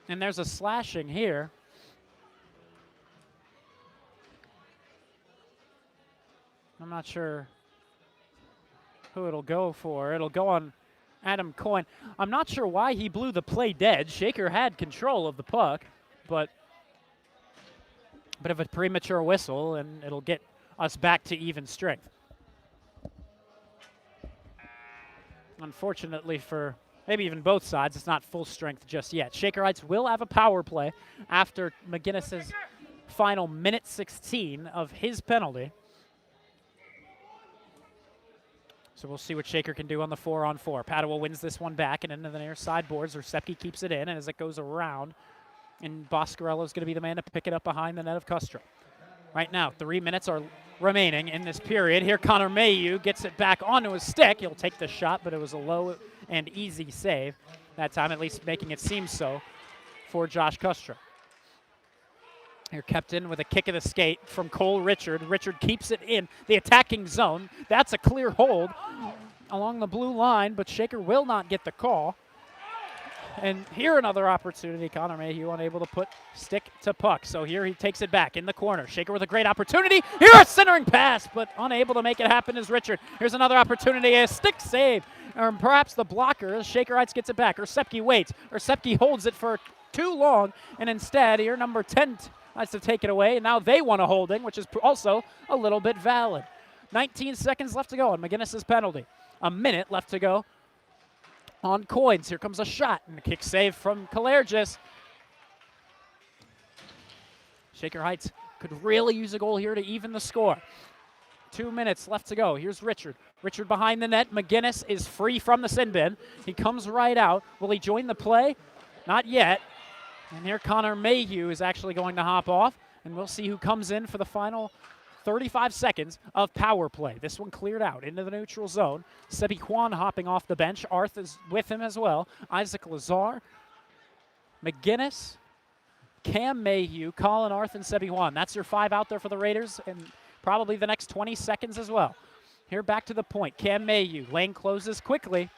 And there's a slashing here. I'm not sure who it'll go for. It'll go on Adam Coyne. I'm not sure why he blew the play dead. Shaker had control of the puck, but a bit of a premature whistle, and it'll get us back to even strength. Unfortunately for maybe even both sides, it's not full strength just yet. Shakerites will have a power play after McGinnis's final minute 16 of his penalty. So we'll see what Shaker can do on the 4-on-4. Padua wins this one back and into the near side boards. Ersepke keeps it in, and as it goes around, and Boscarello is going to be the man to pick it up behind the net of Custra. Right now, 3 minutes are remaining in this period. Here Connor Mayhew gets it back onto his stick. He'll take the shot, but it was a low and easy save that time, at least making it seem so for Josh Custra. Here kept in with a kick of the skate from Cole Richard. Richard keeps it in the attacking zone. That's a clear hold along the blue line, but Shaker will not get the call. And here another opportunity. Connor Mayhew unable to put stick to puck. So here he takes it back in the corner. Shaker with a great opportunity. Here a centering pass, but unable to make it happen is Richard. Here's another opportunity, a stick save. Or perhaps the blocker. Shakerites gets it back. Ersepke waits. Ersepke holds it for too long, and instead here number 10 tries to take it away, and now they want a holding, which is also a little bit valid. 19 seconds left to go on McGinnis's penalty. A minute left to go on Coynes. Here comes a shot, and a kick save from Kalergis. Shaker Heights could really use a goal here to even the score. 2 minutes left to go. Here's Richard. Richard behind the net. McGinnis is free from the sin bin. He comes right out. Will he join the play? Not yet. And here Connor Mayhew is actually going to hop off, and we'll see who comes in for the final 35 seconds of power play. This one cleared out into the neutral zone. Sebi Kwan hopping off the bench. Arth is with him as well. Isaac Lazar, McGinnis, Cam Mayhew, Colin Arth, and Sebi Kwan. That's your 5 out there for the Raiders, and probably the next 20 seconds as well. Here back to the point. Cam Mayhew. Lane closes quickly,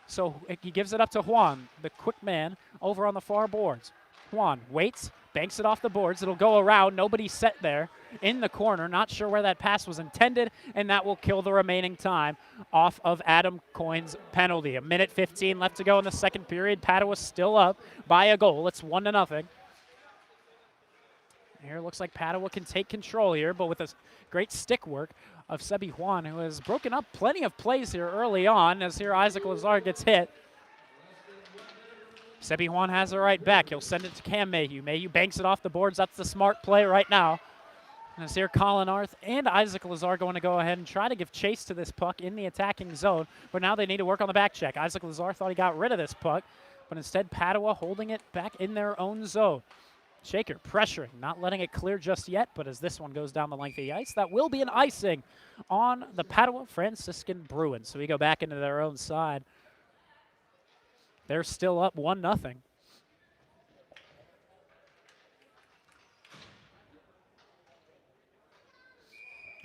so he gives it up to Juan, the quick man, over on the far boards. Juan waits, banks it off the boards. It'll go around. Nobody set there in the corner. Not sure where that pass was intended, and that will kill the remaining time off of Adam Coyne's penalty. 1:15 left to go in the second period. Padua still up by a goal. It's 1-0. Here it looks like Padua can take control here, but with a great stick work of Sebi Juan, who has broken up plenty of plays here early on, as here Isaac Lazar gets hit. Sebi Juan has it right back. He'll send it to Cam Mayhew. Mayhew banks it off the boards. That's the smart play right now. And it's here Colin Arth and Isaac Lazar going to go ahead and try to give chase to this puck in the attacking zone, but now they need to work on the back check. Isaac Lazar thought he got rid of this puck, but instead Padua holding it back in their own zone. Shaker pressuring, not letting it clear just yet, but as this one goes down the length of the ice, that will be an icing on the Padua Franciscan Bruins. So we go back into their own side. They're still up 1-0.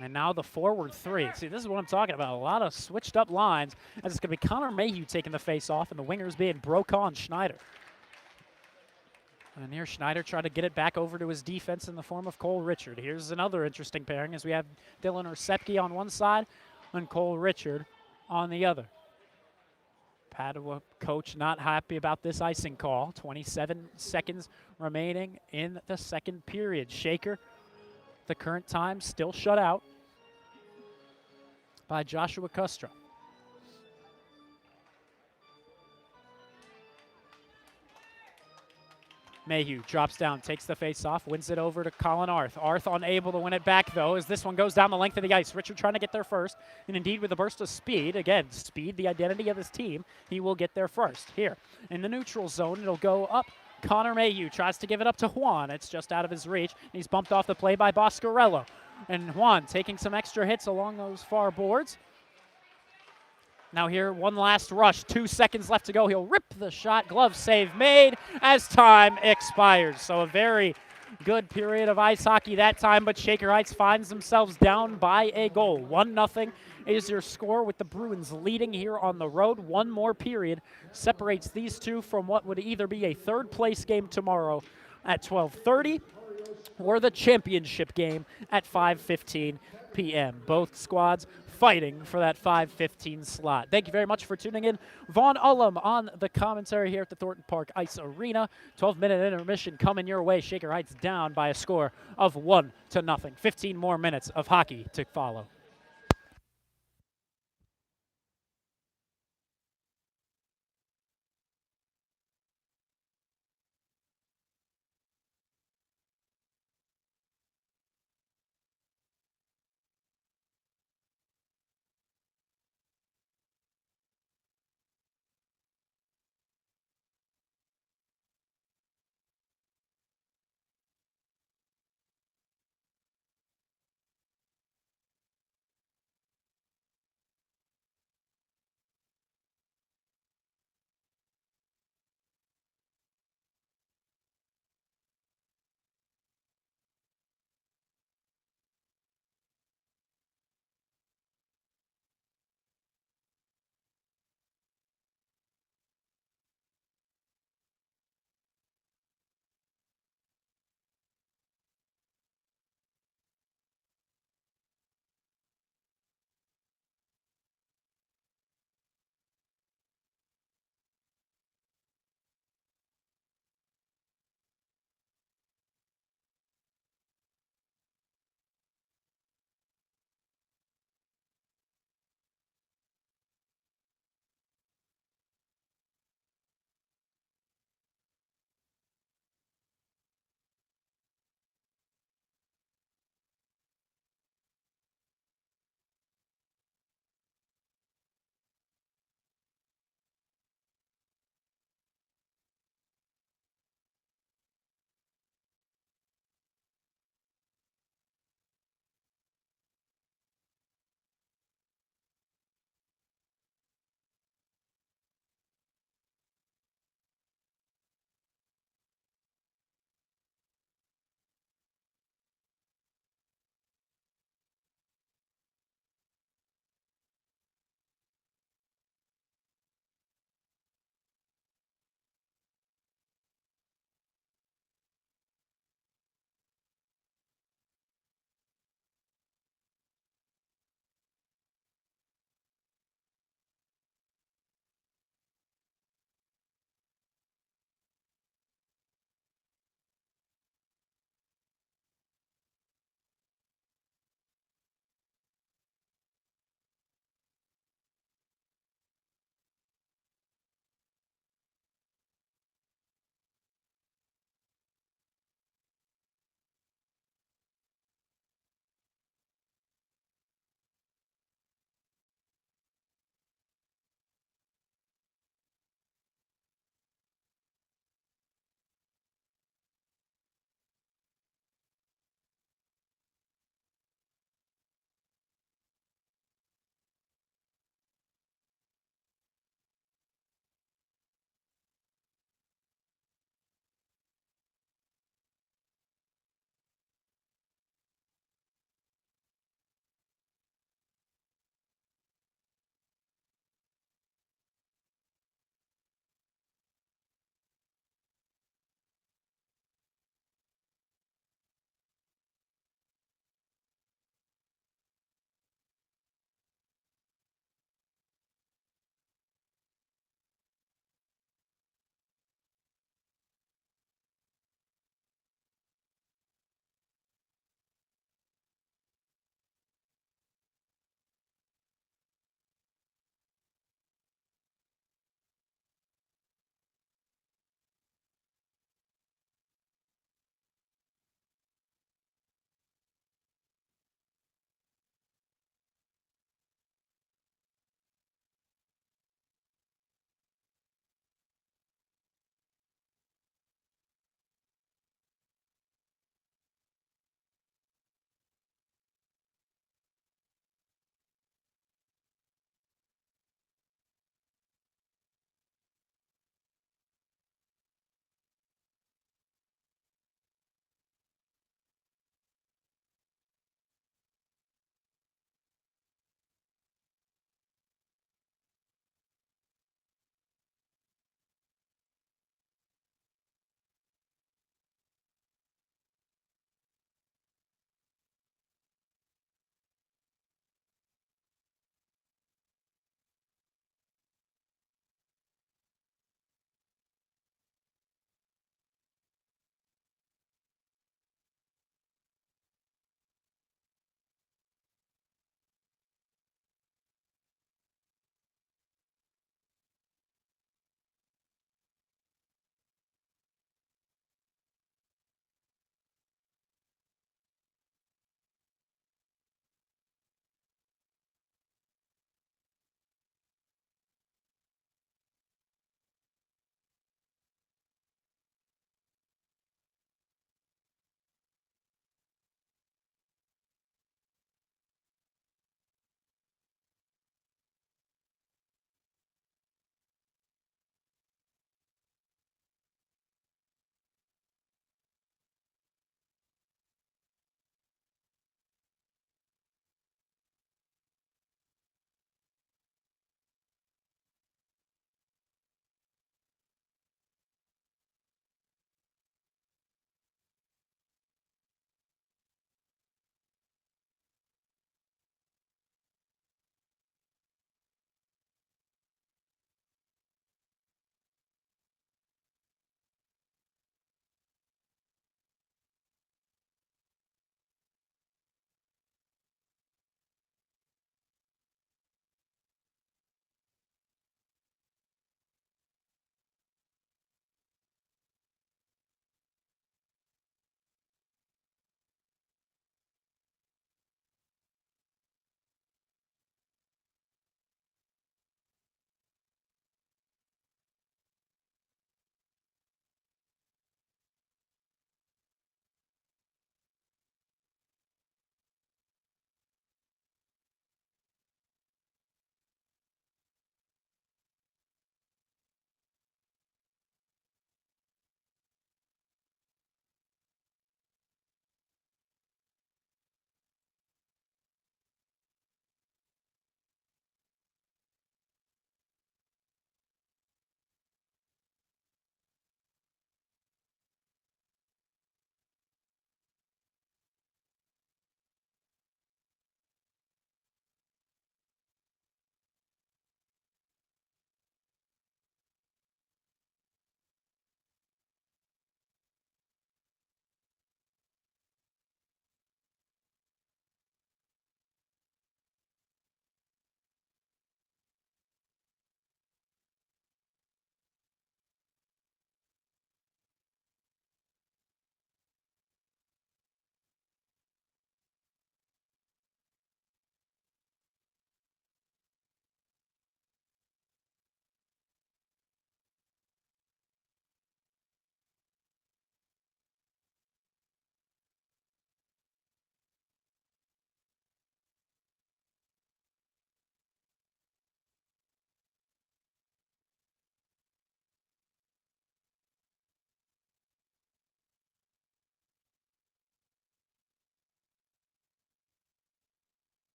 And now the forward 3. See, this is what I'm talking about. A lot of switched up lines, as it's going to be Connor Mayhew taking the face off, and the wingers being Brokaw and Schneider. And here Schneider trying to get it back over to his defense in the form of Cole Richard. Here's another interesting pairing as we have Dylan Orsepke on one side and Cole Richard on the other. Padua coach not happy about this icing call. 27 seconds remaining in the second period. Shaker, the current time, still shut out by Joshua Custra. Mayhew drops down, takes the face off, wins it over to Colin Arth. Arth unable to win it back, though, as this one goes down the length of the ice. Richard trying to get there first, and indeed with a burst of speed. Again, speed, the identity of his team. He will get there first. Here, in the neutral zone, it'll go up. Connor Mayhew tries to give it up to Juan. It's just out of his reach. He's bumped off the play by Boscarello. And Juan taking some extra hits along those far boards. Now here, one last rush. 2 seconds left to go. He'll rip the shot. Glove save made as time expires. So a very good period of ice hockey that time, but Shaker Heights finds themselves down by a goal. 1-0 is your score, with the Bruins leading here on the road. One more period separates these two from what would either be a third-place game tomorrow at 12:30 or the championship game at 5:15 p.m. Both squads fighting for that 5:15 slot. Thank you very much for tuning in. Vaughn Ullum on the commentary here at the Thornton Park Ice Arena. 12-minute intermission coming your way. Shaker Heights down by a score of 1-0. 15 more minutes of hockey to follow.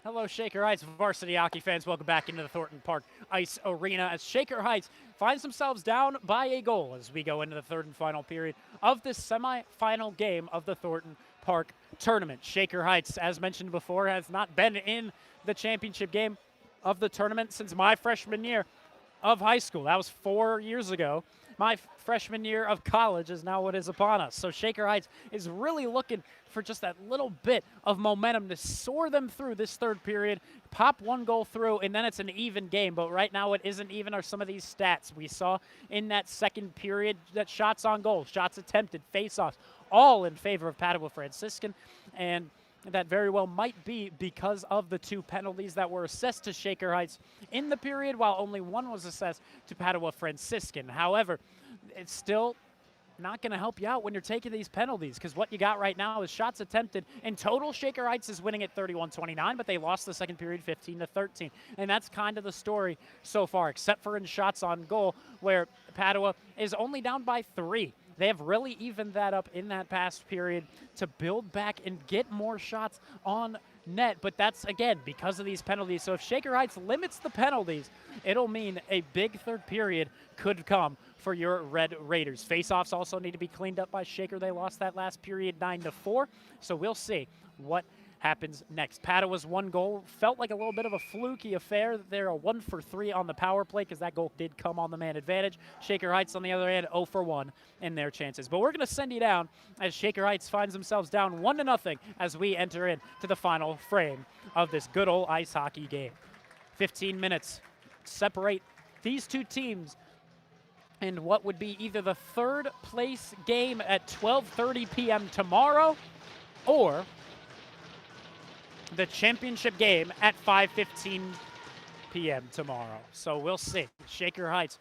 Hello, Shaker Heights varsity hockey fans. Welcome back into the Thornton Park Ice Arena as Shaker Heights finds themselves down by a goal as we go into the third and final period of this semifinal game of the Thornton Park tournament. Shaker Heights, as mentioned before, has not been in the championship game of the tournament since my freshman year of high school. That was 4 years ago. My freshman year of college is now what is upon us. So Shaker Heights is really looking for just that little bit of momentum to soar them through this third period, pop one goal through, and then it's an even game. But right now it isn't even are some of these stats we saw in that second period, that shots on goal, shots attempted, face-offs, all in favor of Padua Franciscan. And that very well might be because of the 2 penalties that were assessed to Shaker Heights in the period, while only 1 was assessed to Padua Franciscan. However, it's still not going to help you out when you're taking these penalties, because what you got right now is shots attempted. In total, Shaker Heights is winning at 31-29, but they lost the second period 15-13. And that's kind of the story so far, except for in shots on goal, where Padua is only down by 3. They have really evened that up in that past period to build back and get more shots on net. But that's, again, because of these penalties. So if Shaker Heights limits the penalties, it'll mean a big third period could come for your Red Raiders. Face-offs also need to be cleaned up by Shaker. They lost that last period 9-4. So we'll see what happens next. Padua's 1 goal felt like a little bit of a fluky affair. They're a 1 for 3 on the power play because that goal did come on the man advantage. Shaker Heights, on the other hand, 0 for 1 in their chances. But we're going to send you down as Shaker Heights finds themselves down 1-0 as we enter into the final frame of this good old ice hockey game. 15 minutes separate these 2 teams in what would be either the third place game at 12:30 p.m. tomorrow or the championship game at 5:15 p.m. tomorrow. So we'll see. Shaker Heights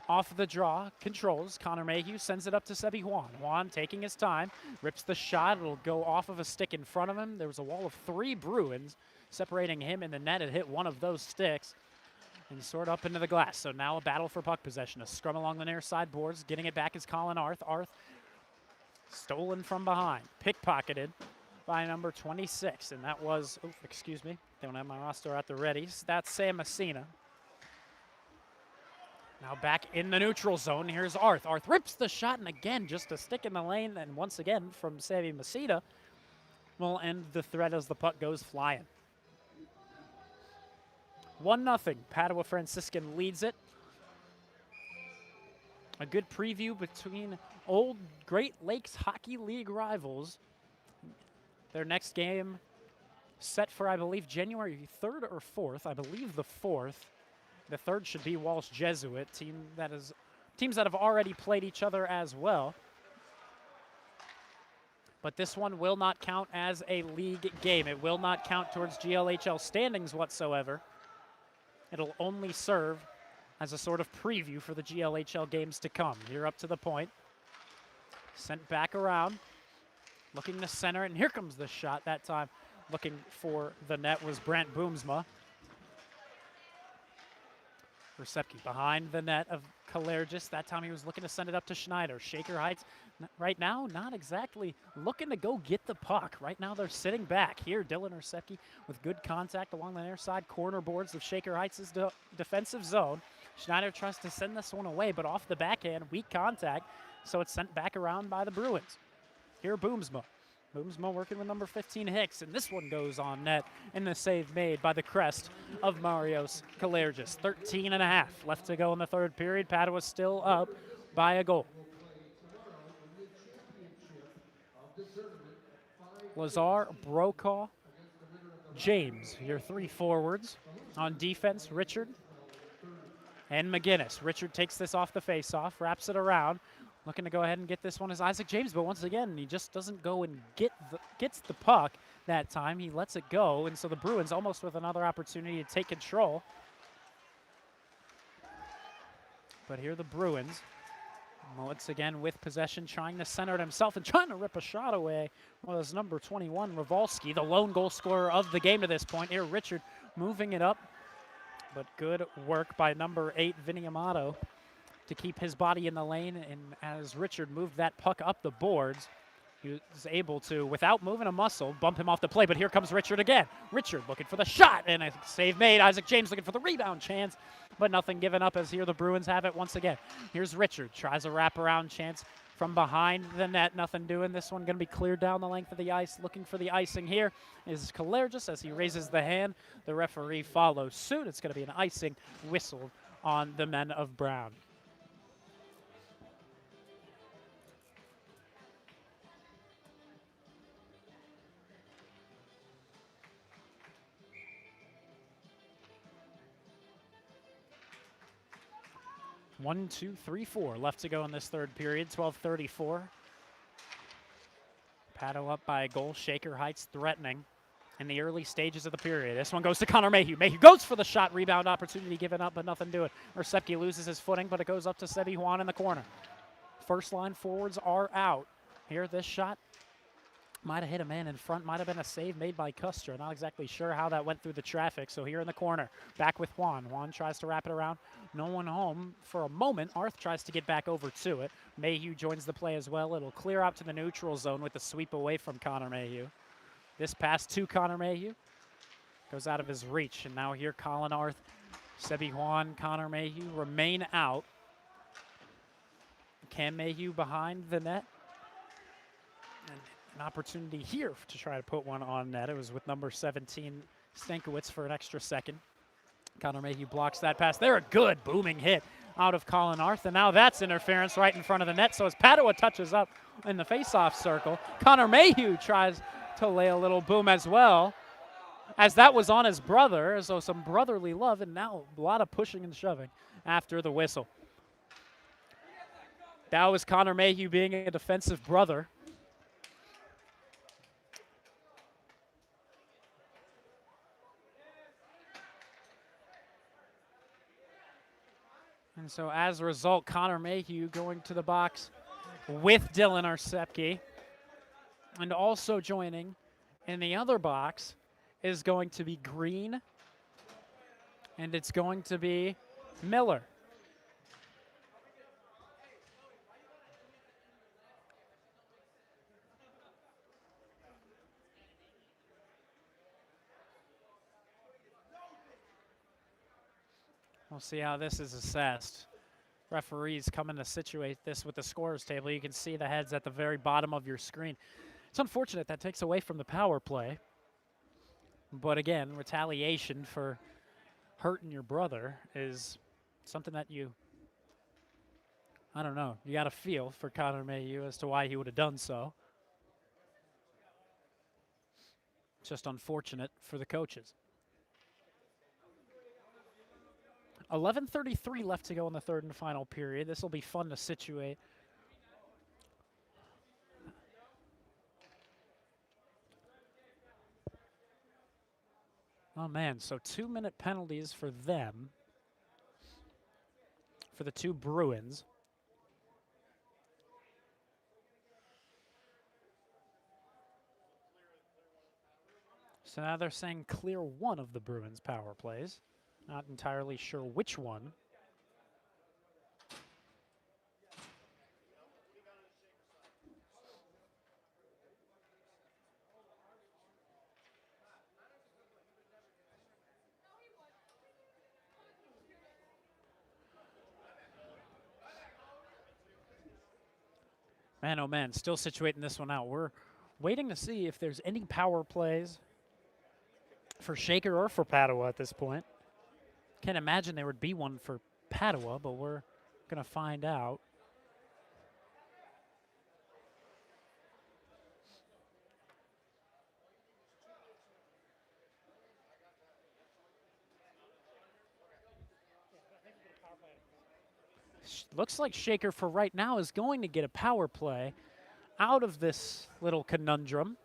off the draw, controls. Connor Mayhew sends it up to Sebi Juan. Juan taking his time, rips the shot. It'll go off of a stick in front of him. There was a wall of 3 Bruins separating him and the net. It hit one of those sticks and soared up into the glass. So now a battle for puck possession. A scrum along the near side boards. Getting it back is Colin Arth. Arth stolen from behind. Pickpocketed by number 26, and that was, oh, excuse me, don't have my roster at the ready. That's Sam Messina. Now back in the neutral zone, here's Arth. Arth rips the shot, and again, just a stick in the lane, and once again, from Sammy Messina, will end the threat as the puck goes flying. 1-0, Padua Franciscan leads it. A good preview between old Great Lakes Hockey League rivals. Their next game set for, I believe, January 3rd or 4th. I believe the 4th. The 3rd should be Walsh Jesuit, teams that have already played each other as well. But this one will not count as a league game. It will not count towards GLHL standings whatsoever. It'll only serve as a sort of preview for the GLHL games to come. Here up to the point. Sent back around. Looking to center, and here comes the shot that time. Looking for the net was Brant Boomsma. Recepke behind the net of Kalergis. That time he was looking to send it up to Schneider. Shaker Heights right now not exactly looking to go get the puck. Right now they're sitting back. Here Dylan Recepke with good contact along the near side corner boards of Shaker Heights' defensive zone. Schneider tries to send this one away, but off the backhand, weak contact, so it's sent back around by the Bruins. Here Boomsma. Boomsma working with number 15 Hicks, and this one goes on net, and the save made by the crest of Marios Kalergis. 13.5 left to go in the third period. Padua still up by a goal. Lazar, Brokaw, James, your 3 forwards. On defense, Richard and McGinnis. Richard takes this off the face-off, wraps it around. Looking to go ahead and get this one is Isaac James, but once again, he just doesn't go and gets the puck that time. He lets it go, and so the Bruins almost with another opportunity to take control. But here the Bruins, once again with possession, trying to center it himself and trying to rip a shot away was number 21, Ravalski, the lone goal scorer of the game to this point. Here Richard moving it up, but good work by number 8, Vinny Amato, to keep his body in the lane, and as Richard moved that puck up the boards, He was able to, without moving a muscle, bump him off the play, but here comes Richard again. Richard looking for the shot, and a save made. Isaac James looking for the rebound chance, but nothing given up as here the Bruins have it once again. Here's Richard, tries a wraparound chance from behind the net, nothing doing. This one going to be cleared down the length of the ice. Looking for the icing here is Kalergis as he raises the hand. The referee follows suit. It's going to be an icing whistle on the men of Brown. One, two, three, four left to go in this third period. 12:34. Padua up by a goal. Shaker Heights threatening in the early stages of the period. This one goes to Connor Mayhew. Mayhew goes for the shot. Rebound opportunity given up, but nothing to it. Recepke loses his footing, but it goes up to Sebi Juan in the corner. First line forwards are out. Here, this shot might have hit a man in front. Might have been a save made by Custer. Not exactly sure how that went through the traffic. So here in the corner, back with Juan. Juan tries to wrap it around. No one home for a moment. Arth tries to get back over to it. Mayhew joins the play as well. It'll clear out to the neutral zone with the sweep away from Connor Mayhew. This pass to Connor Mayhew goes out of his reach. And now here, Colin Arth, Sebi Juan, Connor Mayhew remain out. Cam Mayhew behind the net. And an opportunity here to try to put one on net. It was with number 17, Stankiewicz, for an extra second. Connor Mayhew blocks that pass. There, a good booming hit out of Colin Arth, and now that's interference right in front of the net. So as Padua touches up in the face-off circle, Connor Mayhew tries to lay a little boom as well, as that was on his brother, so some brotherly love, and now a lot of pushing and shoving after the whistle. That was Connor Mayhew being a defensive brother. And so as a result, Connor Mayhew going to the box with Dylan Recepke. And also joining in the other box is going to be Green, and it's going to be Miller. We'll see how this is assessed. Referees coming to situate this with the scorer's table. You can see the heads at the very bottom of your screen. It's unfortunate that takes away from the power play. But again, retaliation for hurting your brother is something that you, I don't know, you got to feel for Connor Mayhew as to why he would have done so. It's just unfortunate for the coaches. 11:33 left to go in the third and final period. This will be fun to situate. Oh man, so 2-minute penalties for them, for the two Bruins. So now they're saying clear one of the Bruins' power plays. Not entirely sure which one. Man, oh man, still situating this one out. We're waiting to see if there's any power plays for Shaker or for Padua at this point. Can't imagine there would be one for Padua, but we're going to find out. Looks like Shaker for right now is going to get a power play out of this little conundrum.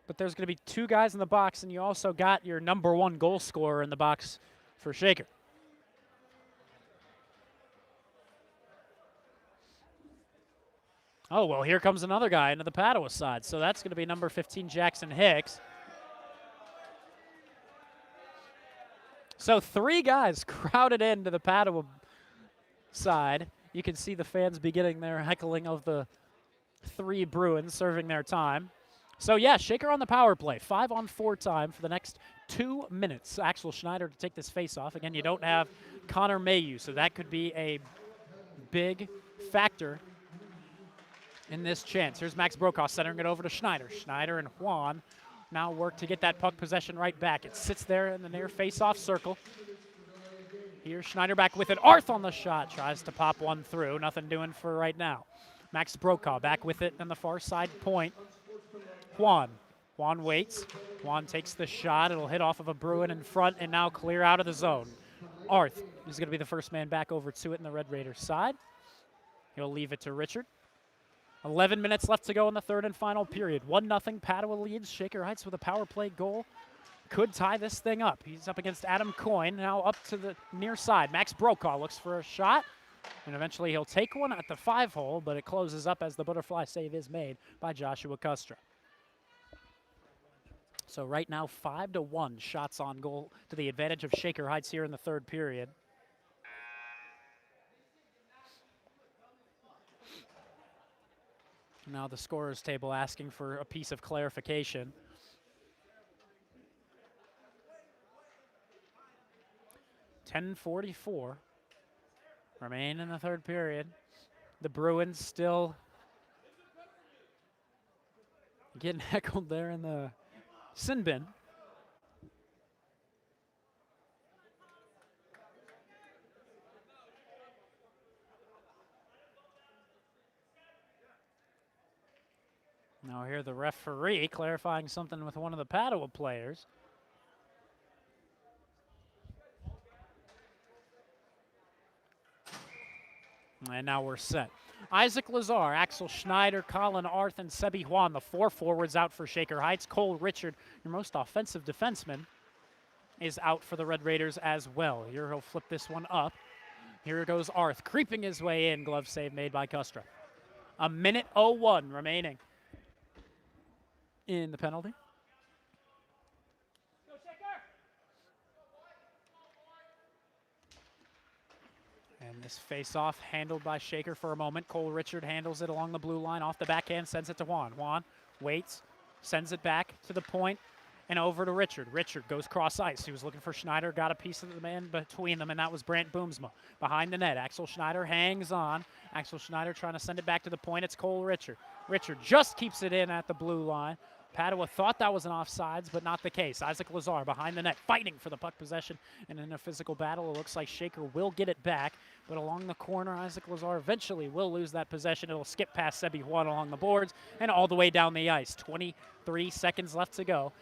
But there's going to be two guys in the box, and you also got your number one goal scorer in the box for Shaker. Oh, well, here comes another guy into the Padua side. So that's going to be number 15, Jackson Hicks. So three guys crowded into the Padua side. you can see the fans beginning their heckling of the 3 Bruins serving their time. So yeah, Shaker on the power play. 5-on-4 time for the next 2 minutes. Axel Schneider to take this face-off. Again, you don't have Connor Mayhew, so that could be a big factor in this chance. Here's Max Brokaw centering it over to Schneider. Schneider and Juan now work to get that puck possession right back. It sits there in the near face-off circle. Here's Schneider back with it. Arth on the shot. Tries to pop one through. Nothing doing for right now. Max Brokaw back with it on the far side point. Juan waits. Juan takes the shot. It'll hit off of a Bruin in front and now clear out of the zone. Arth is going to be the first man back over to it in the Red Raiders side. He'll leave it to Richard. 11 minutes left to go in the third and final period. 1-0 Padua leads. Shaker Heights with a power play goal could tie this thing up. He's up against Adam Coyne, now up to the near side. Max Brokaw looks for a shot, and eventually he'll take one at the 5-hole, but it closes up as the butterfly save is made by Joshua Kustra. So right now, 5-1 shots on goal to the advantage of Shaker Heights here in the third period. Now the scorer's table asking for a piece of clarification. .10:44 remain in the third period. The Bruins still getting heckled there in the sin bin. Now here the referee clarifying something with one of the Padua players. And now we're set. Isaac Lazar, Axel Schneider, Colin Arth, and Sebi Juan, the 4 forwards out for Shaker Heights. Cole Richard, your most offensive defenseman, is out for the Red Raiders as well. Here he'll flip this one up. Here goes Arth, creeping his way in. Glove save made by Kustra. 1:01 remaining in the penalty. And this face-off handled by Shaker for a moment. Cole Richard handles it along the blue line, off the backhand, sends it to Juan. Juan waits, sends it back to the point, and over to Richard. Richard goes cross ice. He was looking for Schneider, got a piece of the man between them, and that was Brant Boomsma. Behind the net, Axel Schneider hangs on. Axel Schneider trying to send it back to the point. It's Cole Richard. Richard just keeps it in at the blue line. Padua thought that was an offsides, but not the case. Isaac Lazar behind the net, fighting for the puck possession, and in a physical battle, it looks like Shaker will get it back, but along the corner, Isaac Lazar eventually will lose that possession. It'll skip past Sebi Juan along the boards and all the way down the ice. 23 seconds left to go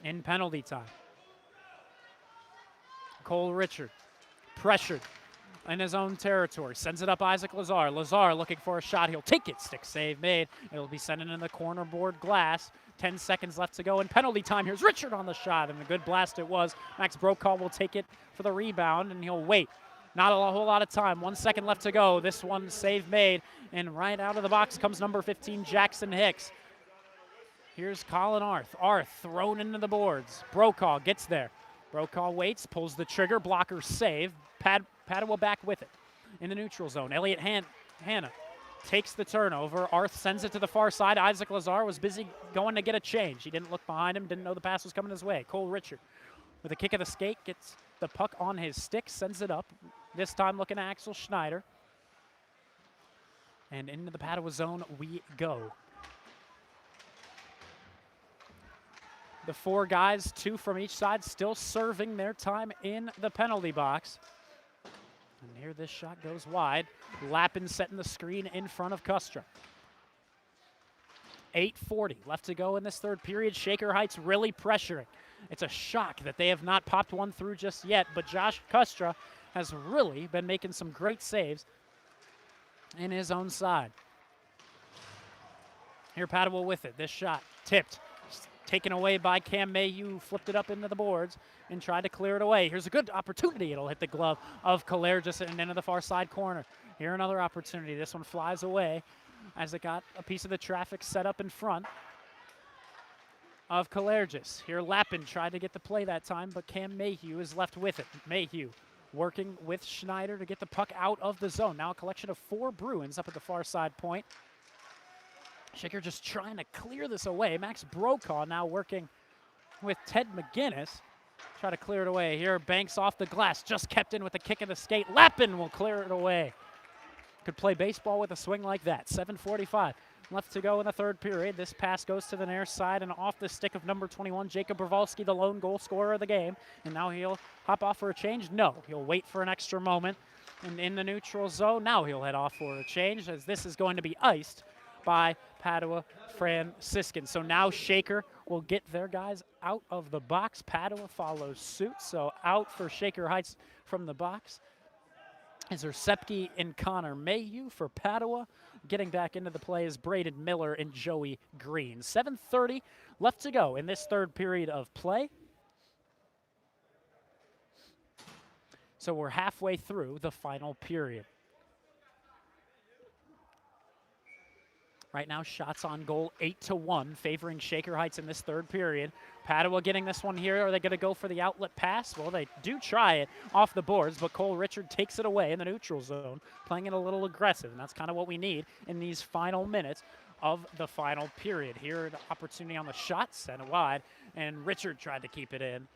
in penalty time. Cole Richard, pressured in his own territory, sends it up Isaac Lazar. Lazar looking for a shot. He'll take it. Stick save made. It'll be sent in the corner board glass. 10 seconds left to go in penalty time. Here's Richard on the shot, and a good blast it was. Max Brokaw will take it for the rebound, and he'll wait. Not a whole lot of time. 1 second left to go. This one save made, and right out of the box comes number 15, Jackson Hicks. Here's Colin Arth. Arth thrown into the boards. Brokaw gets there. Brokaw waits, pulls the trigger, blocker save. Padua back with it in the neutral zone. Elliot Hanna takes the turnover. Arth sends it to the far side. Isaac Lazar was busy going to get a change. He didn't look behind him, didn't know the pass was coming his way. Cole Richard with a kick of the skate gets the puck on his stick, sends it up. This time looking at Axel Schneider. And into the Padua zone we go. The 4 guys, 2 from each side, still serving their time in the penalty box. And here this shot goes wide. Lappin setting the screen in front of Kustra. 8:40 left to go in this third period. Shaker Heights really pressuring. It's a shock that they have not popped one through just yet, but Josh Kustra has really been making some great saves in his own side. Here Padua with it. This shot tipped. Taken away by Cam Mayhew, flipped it up into the boards and tried to clear it away. Here's a good opportunity. It'll hit the glove of Kaler just into the far side corner. Here another opportunity. This one flies away as it got a piece of the traffic set up in front of Kalergis. Here Lappin tried to get the play that time, but Cam Mayhew is left with it. Mayhew working with Schneider to get the puck out of the zone. Now a collection of 4 Bruins up at the far side point. Shaker just trying to clear this away. Max Brokaw now working with Ted McGinnis. Try to clear it away. Here, Banks off the glass. Just kept in with a kick of the skate. Lappin will clear it away. Could play baseball with a swing like that. 7:45 left to go in the third period. This pass goes to the near side and off the stick of number 21, Jacob Brawalski, the lone goal scorer of the game. And now he'll hop off for a change? No, he'll wait for an extra moment. And in the neutral zone, now he'll head off for a change, as this is going to be iced by Padua Franciscan. So now Shaker will get their guys out of the box. Padua follows suit, so out for Shaker Heights from the box is Sepke and Connor Mayhew. For Padua, getting back into the play is Braden Miller and Joey Green. 7:30 left to go in this third period of play. So we're halfway through the final period. Right now, shots on goal 8-1, favoring Shaker Heights in this third period. Padua getting this one here. Are they going to go for the outlet pass? Well, they do try it off the boards, but Cole Richard takes it away in the neutral zone, playing it a little aggressive, and that's kind of what we need in these final minutes of the final period. Here, the opportunity on the shot, sent it wide, and Richard tried to keep it in,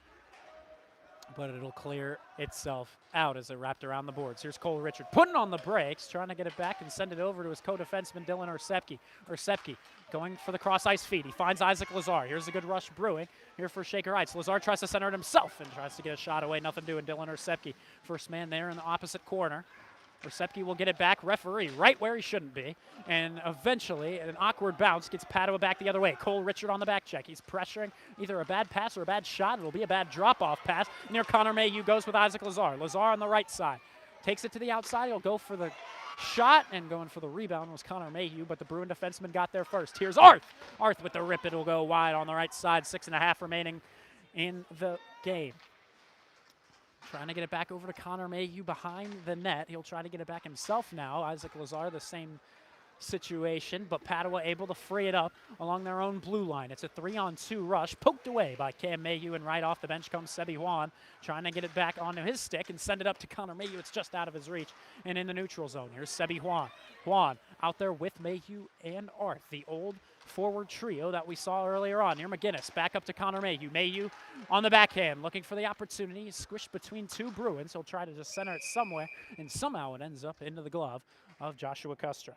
but it'll clear itself out as it wrapped around the boards. Here's Cole Richard putting on the brakes, trying to get it back and send it over to his co-defenseman, Dylan Sepke. Sepke going for the cross-ice feed. He finds Isaac Lazar. Here's a good rush brewing here for Shaker Heights. Lazar tries to center it himself and tries to get a shot away. Nothing doing. Dylan Sepke, first man there in the opposite corner. Sepke will get it back. Referee right where he shouldn't be. And eventually, an awkward bounce gets Padua back the other way. Cole Richard on the back check. He's pressuring either a bad pass or a bad shot. It'll be a bad drop-off pass. Near Connor Mayhew goes with Isaac Lazar. Lazar on the right side. Takes it to the outside. He'll go for the shot, and going for the rebound was Connor Mayhew, but the Bruin defenseman got there first. Here's Arth. Arth with the rip. It'll go wide on the right side. 6.5 remaining in the game. Trying to get it back over to Connor Mayhew behind the net. He'll try to get it back himself now. Isaac Lazar, the same situation, but Padua able to free it up along their own blue line. It's a 3-on-2 rush, poked away by Cam Mayhew, and right off the bench comes Sebi Juan, trying to get it back onto his stick and send it up to Connor Mayhew. It's just out of his reach and in the neutral zone. Here's Sebi Juan. Juan out there with Mayhew and Arth, the old forward trio that we saw earlier on. Near McGinnis, back up to Connor Mayhew. Mayhew on the backhand, looking for the opportunity. He's squished between 2 Bruins. He'll try to just center it somewhere, and somehow it ends up into the glove of Joshua Custra.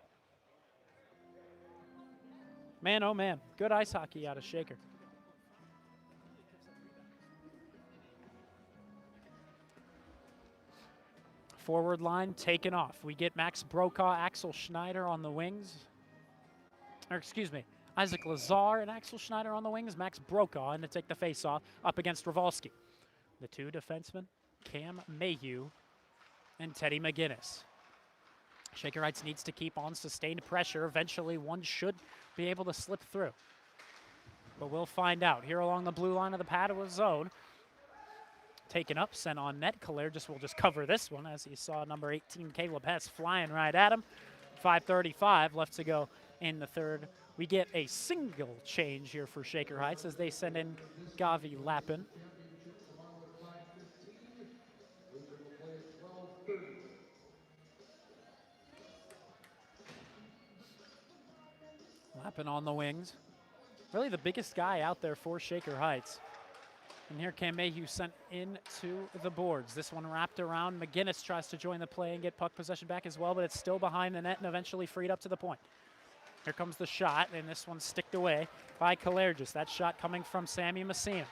Man, oh man, good ice hockey out of Shaker. Forward line taken off. We get Max Brokaw, Axel Schneider on the wings. Or excuse me, Isaac Lazar and Axel Schneider on the wings. Max Brokaw in to take the face-off up against Rafalski. The 2 defensemen, Cam Mayhew and Teddy McGinnis. Shaker Heights needs to keep on sustained pressure. Eventually, one should be able to slip through. But we'll find out. Here along the blue line of the Padua zone. Taken up, sent on net. Kaler will just cover this one, as he saw number 18, Caleb Hess, flying right at him. 5:35 left to go in the third. We get a single change here for Shaker Heights as they send in Gavi Lappin. Lappin on the wings. Really the biggest guy out there for Shaker Heights. And here Cam Mayhew sent into the boards. This one wrapped around. McGinnis tries to join the play and get puck possession back as well, but it's still behind the net and eventually freed up to the point. Here comes the shot, and this one's sticked away by Kalergis. That shot coming from Sammy Messina.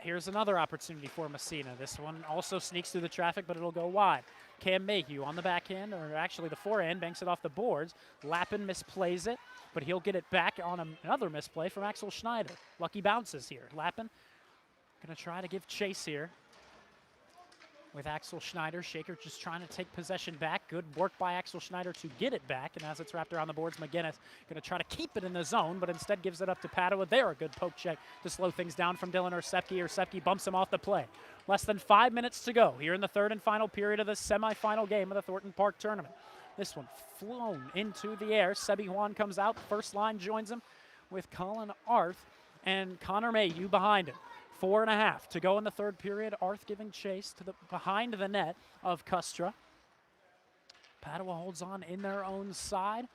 Here's another opportunity for Messina. This one also sneaks through the traffic, but it'll go wide. Cam Mayhew on the backhand, or actually the forehand, banks it off the boards. Lappin misplays it, but he'll get it back on another misplay from Axel Schneider. Lucky bounces here. Lappin going to try to give chase here with Axel Schneider. Shaker just trying to take possession back. Good work by Axel Schneider to get it back. And as it's wrapped around the boards, McGinnis going to try to keep it in the zone, but instead gives it up to Padua. There, a good poke check to slow things down from Dylan Sepke. Sepke bumps him off the play. Less than 5 minutes to go here in the third and final period of the semifinal game of the Thornton Park tournament. This one flown into the air. Sebi Juan comes out. First line joins him with Colin Arth and Connor Mayhew behind him. 4.5 to go in the third period. Arth giving chase to the behind the net of Kustra. Padua holds on in their own side,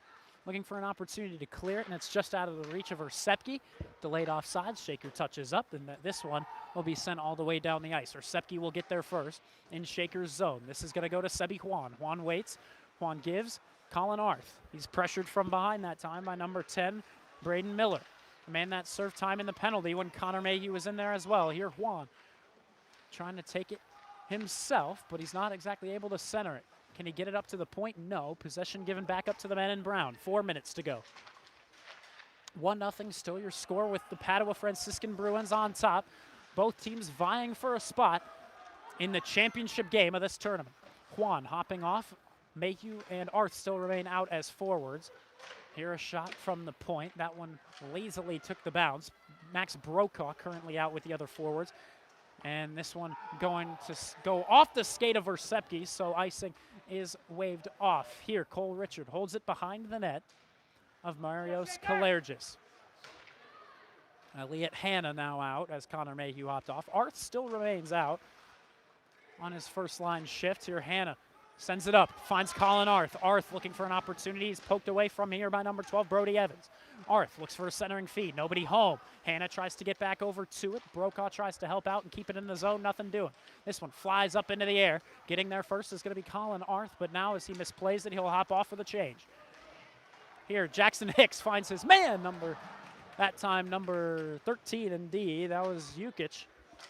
looking for an opportunity to clear it, and it's just out of the reach of Orsepki. Delayed offside. Shaker touches up, and this one will be sent all the way down the ice. Orsepki will get there first in Shaker's zone. This is going to go to Sebi Juan. Juan waits. Juan gives. Colin Arth. He's pressured from behind that time by number 10, Braden Miller. The man that served time in the penalty when Connor Mayhew was in there as well. Here, Juan trying to take it himself, but he's not exactly able to center it. Can he get it up to the point? No. Possession given back up to the man in brown. 4 minutes to go. 1-0, still your score with the Padua Franciscan Bruins on top. Both teams vying for a spot in the championship game of this tournament. Juan hopping off. Mayhew and Arth still remain out as forwards. Here a shot from the point. That one lazily took the bounce. Max Brokaw currently out with the other forwards. And this one going to go off the skate of Orsepki, so icing is waved off. Here, Cole Richard holds it behind the net of Marios Kalergis. Elliot Hanna now out as Connor Mayhew hopped off. Arth still remains out on his first line shift. Here, Hanna sends it up, finds Colin Arth. Arth looking for an opportunity. He's poked away from here by number 12, Brody Evans. Arth looks for a centering feed. Nobody home. Hanna tries to get back over to it. Brokaw tries to help out and keep it in the zone. Nothing doing. This one flies up into the air. Getting there first is going to be Colin Arth, but now as he misplays it, he'll hop off for the change. Here, Jackson Hicks finds his man, that time number 13 indeed. That was Jukic.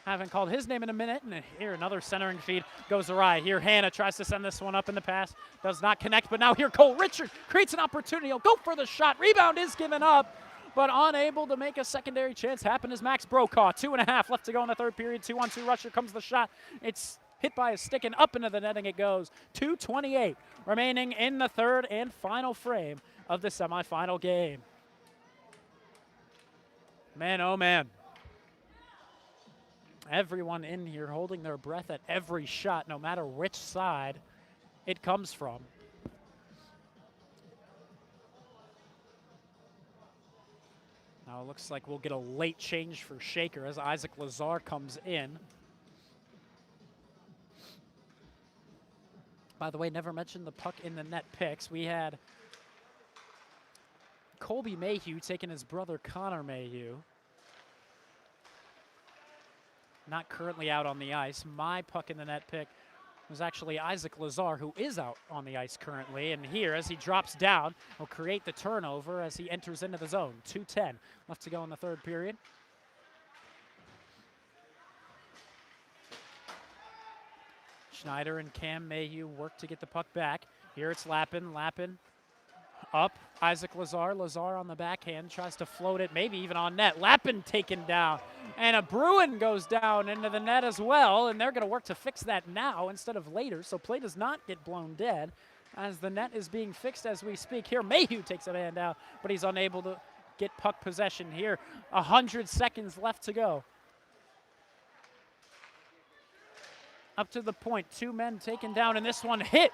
Haven't called his name in a minute. And here, another centering feed goes awry. Here, Hanna tries to send this one up in the pass. Does not connect, but now here, Cole Richard creates an opportunity. He'll go for the shot. Rebound is given up, but unable to make a secondary chance happen is Max Brokaw. 2.5 left to go in the third period. 2-on-2 rush. Here comes the shot. It's hit by a stick and up into the netting it goes. 2:28 remaining in the third and final frame of the semifinal game. Man, oh man. Everyone in here holding their breath at every shot, no matter which side it comes from. Now it looks like we'll get a late change for Shaker as Isaac Lazar comes in. By the way, never mentioned the puck in the net picks. We had Colby Mayhew taking his brother Connor Mayhew. Not currently out on the ice. My puck in the net pick was actually Isaac Lazar, who is out on the ice currently. And here, as he drops down, will create the turnover as he enters into the zone. 2:10 left to go in the third period. Schneider and Cam Mayhew work to get the puck back. Here it's Lappin. Lappin up. Isaac Lazar. Lazar on the backhand. Tries to float it, maybe even on net. Lappin taken down. And a Bruin goes down into the net as well. And they're going to work to fix that now instead of later. So play does not get blown dead as the net is being fixed as we speak. Here, Mayhew takes a man down, but he's unable to get puck possession here. 100 seconds left to go. Up to the point. Two men taken down, and this one hit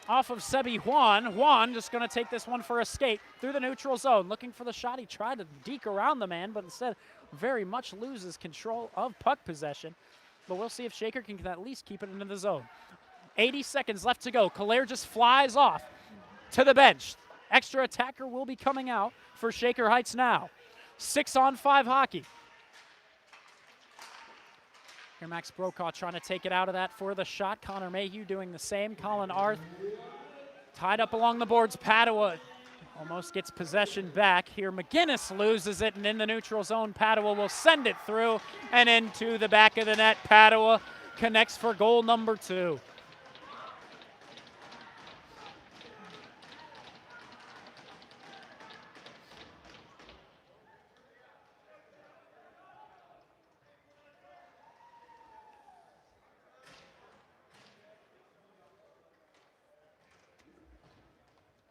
off of Sebi Juan. Juan just going to take this one for a skate through the neutral zone. Looking for the shot. He tried to deke around the man, but instead very much loses control of puck possession. But we'll see if Shaker can at least keep it into the zone. 80 seconds left to go. Kaler just flies off to the bench. Extra attacker will be coming out for Shaker Heights now. 6-on-5 hockey. Here Max Brokaw trying to take it out of that for the shot. Connor Mayhew doing the same. Colin Arth tied up along the boards. Padua almost gets possession back. Here McGinnis loses it, and in the neutral zone, Padua will send it through and into the back of the net. Padua connects for goal number 2.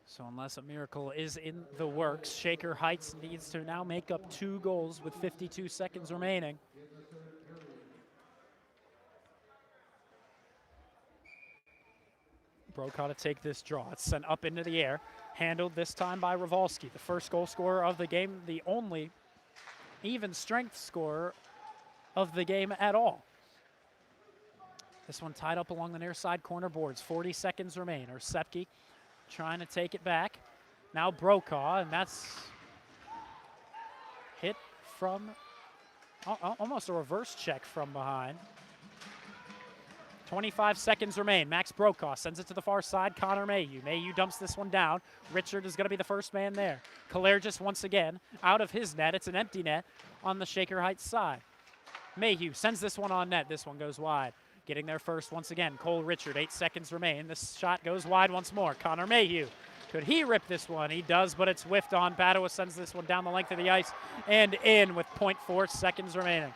So unless a miracle is in the works, Shaker Heights needs to now make up 2 goals with 52 seconds remaining. Brokaw to take this draw. It's sent up into the air. Handled this time by Rafalski, the first goal scorer of the game, the only even strength scorer of the game at all. This one tied up along the near side corner boards. 40 seconds remain. Orsepke trying to take it back. Now Brokaw, and that's hit from almost a reverse check from behind. 25 seconds remain. Max Brokaw sends it to the far side. Connor Mayhew. Mayhew dumps this one down. Richard is going to be the first man there. Kalergis once again out of his net. It's an empty net on the Shaker Heights side. Mayhew sends this one on net. This one goes wide. Getting there first once again. Cole Richard. 8 seconds remain. This shot goes wide once more. Connor Mayhew. Could he rip this one? He does, but it's whiffed on. Padua sends this one down the length of the ice and in with 0.4 seconds remaining.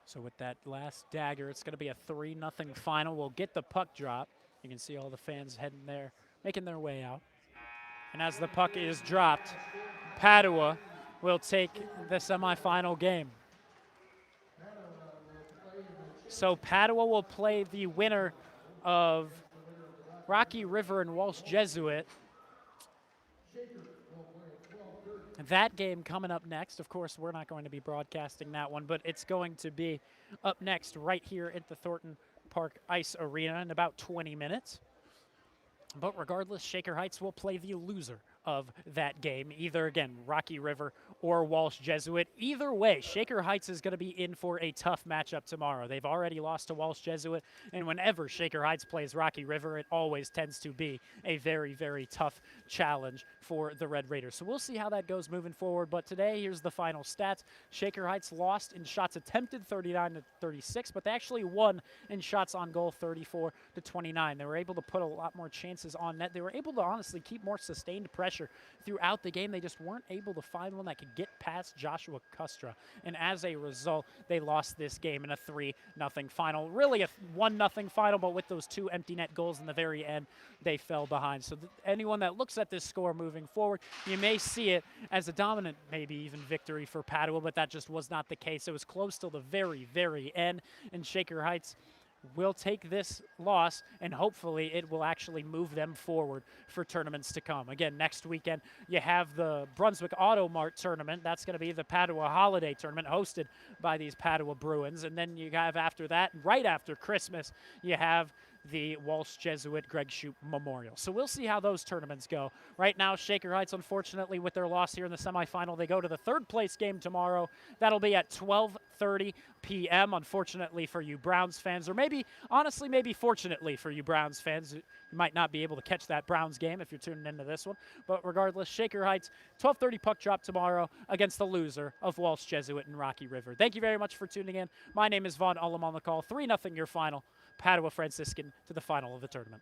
So with that last dagger, it's going to be a 3-0 final. We'll get the puck drop. You can see all the fans heading there, making their way out. And as the puck is dropped, Padua will take the semifinal game. So Padua will play the winner of Rocky River and Walsh Jesuit. That game coming up next. Of course, we're not going to be broadcasting that one, but it's going to be up next right here at the Thornton Park Ice Arena in about 20 minutes. But regardless, Shaker Heights will play the loser of that game, either, again, Rocky River or Walsh Jesuit. Either way, Shaker Heights is going to be in for a tough matchup tomorrow. They've already lost to Walsh Jesuit, and whenever Shaker Heights plays Rocky River, it always tends to be a very, very tough challenge for the Red Raiders. So we'll see how that goes moving forward, but today, here's the final stats. Shaker Heights lost in shots attempted 39-36, but they actually won in shots on goal 34-29. They were able to put a lot more chances on net. They were able to honestly keep more sustained pressure throughout the game. They just weren't able to find one that could get past Joshua Kustra. And as a result, they lost this game in a 3-0 final. Really a 1-0 final, but with those 2 empty net goals in the very end, they fell behind. So anyone that looks at this score moving forward, you may see it as a dominant, maybe even victory for Padua, but that just was not the case. It was close till the very, very end, and Shaker Heights will take this loss, and hopefully it will actually move them forward for tournaments to come. Again, next weekend, you have the Brunswick Auto Mart tournament. That's going to be the Padua Holiday Tournament hosted by these Padua Bruins. And then you have after that, right after Christmas, you have the Walsh Jesuit Greg Shoup Memorial. So we'll see how those tournaments go. Right now, Shaker Heights, unfortunately, with their loss here in the semifinal, they go to the third place game tomorrow. That'll be at 12:30 p.m. Unfortunately for you Browns fans, or maybe, honestly, maybe fortunately for you Browns fans, you might not be able to catch that Browns game if you're tuning into this one. But regardless, Shaker Heights, 12:30 puck drop tomorrow against the loser of Walsh Jesuit and Rocky River. Thank you very much for tuning in. My name is Vaughn Ullum on the call. 3-0 your final. Padua Franciscan to the final of the tournament.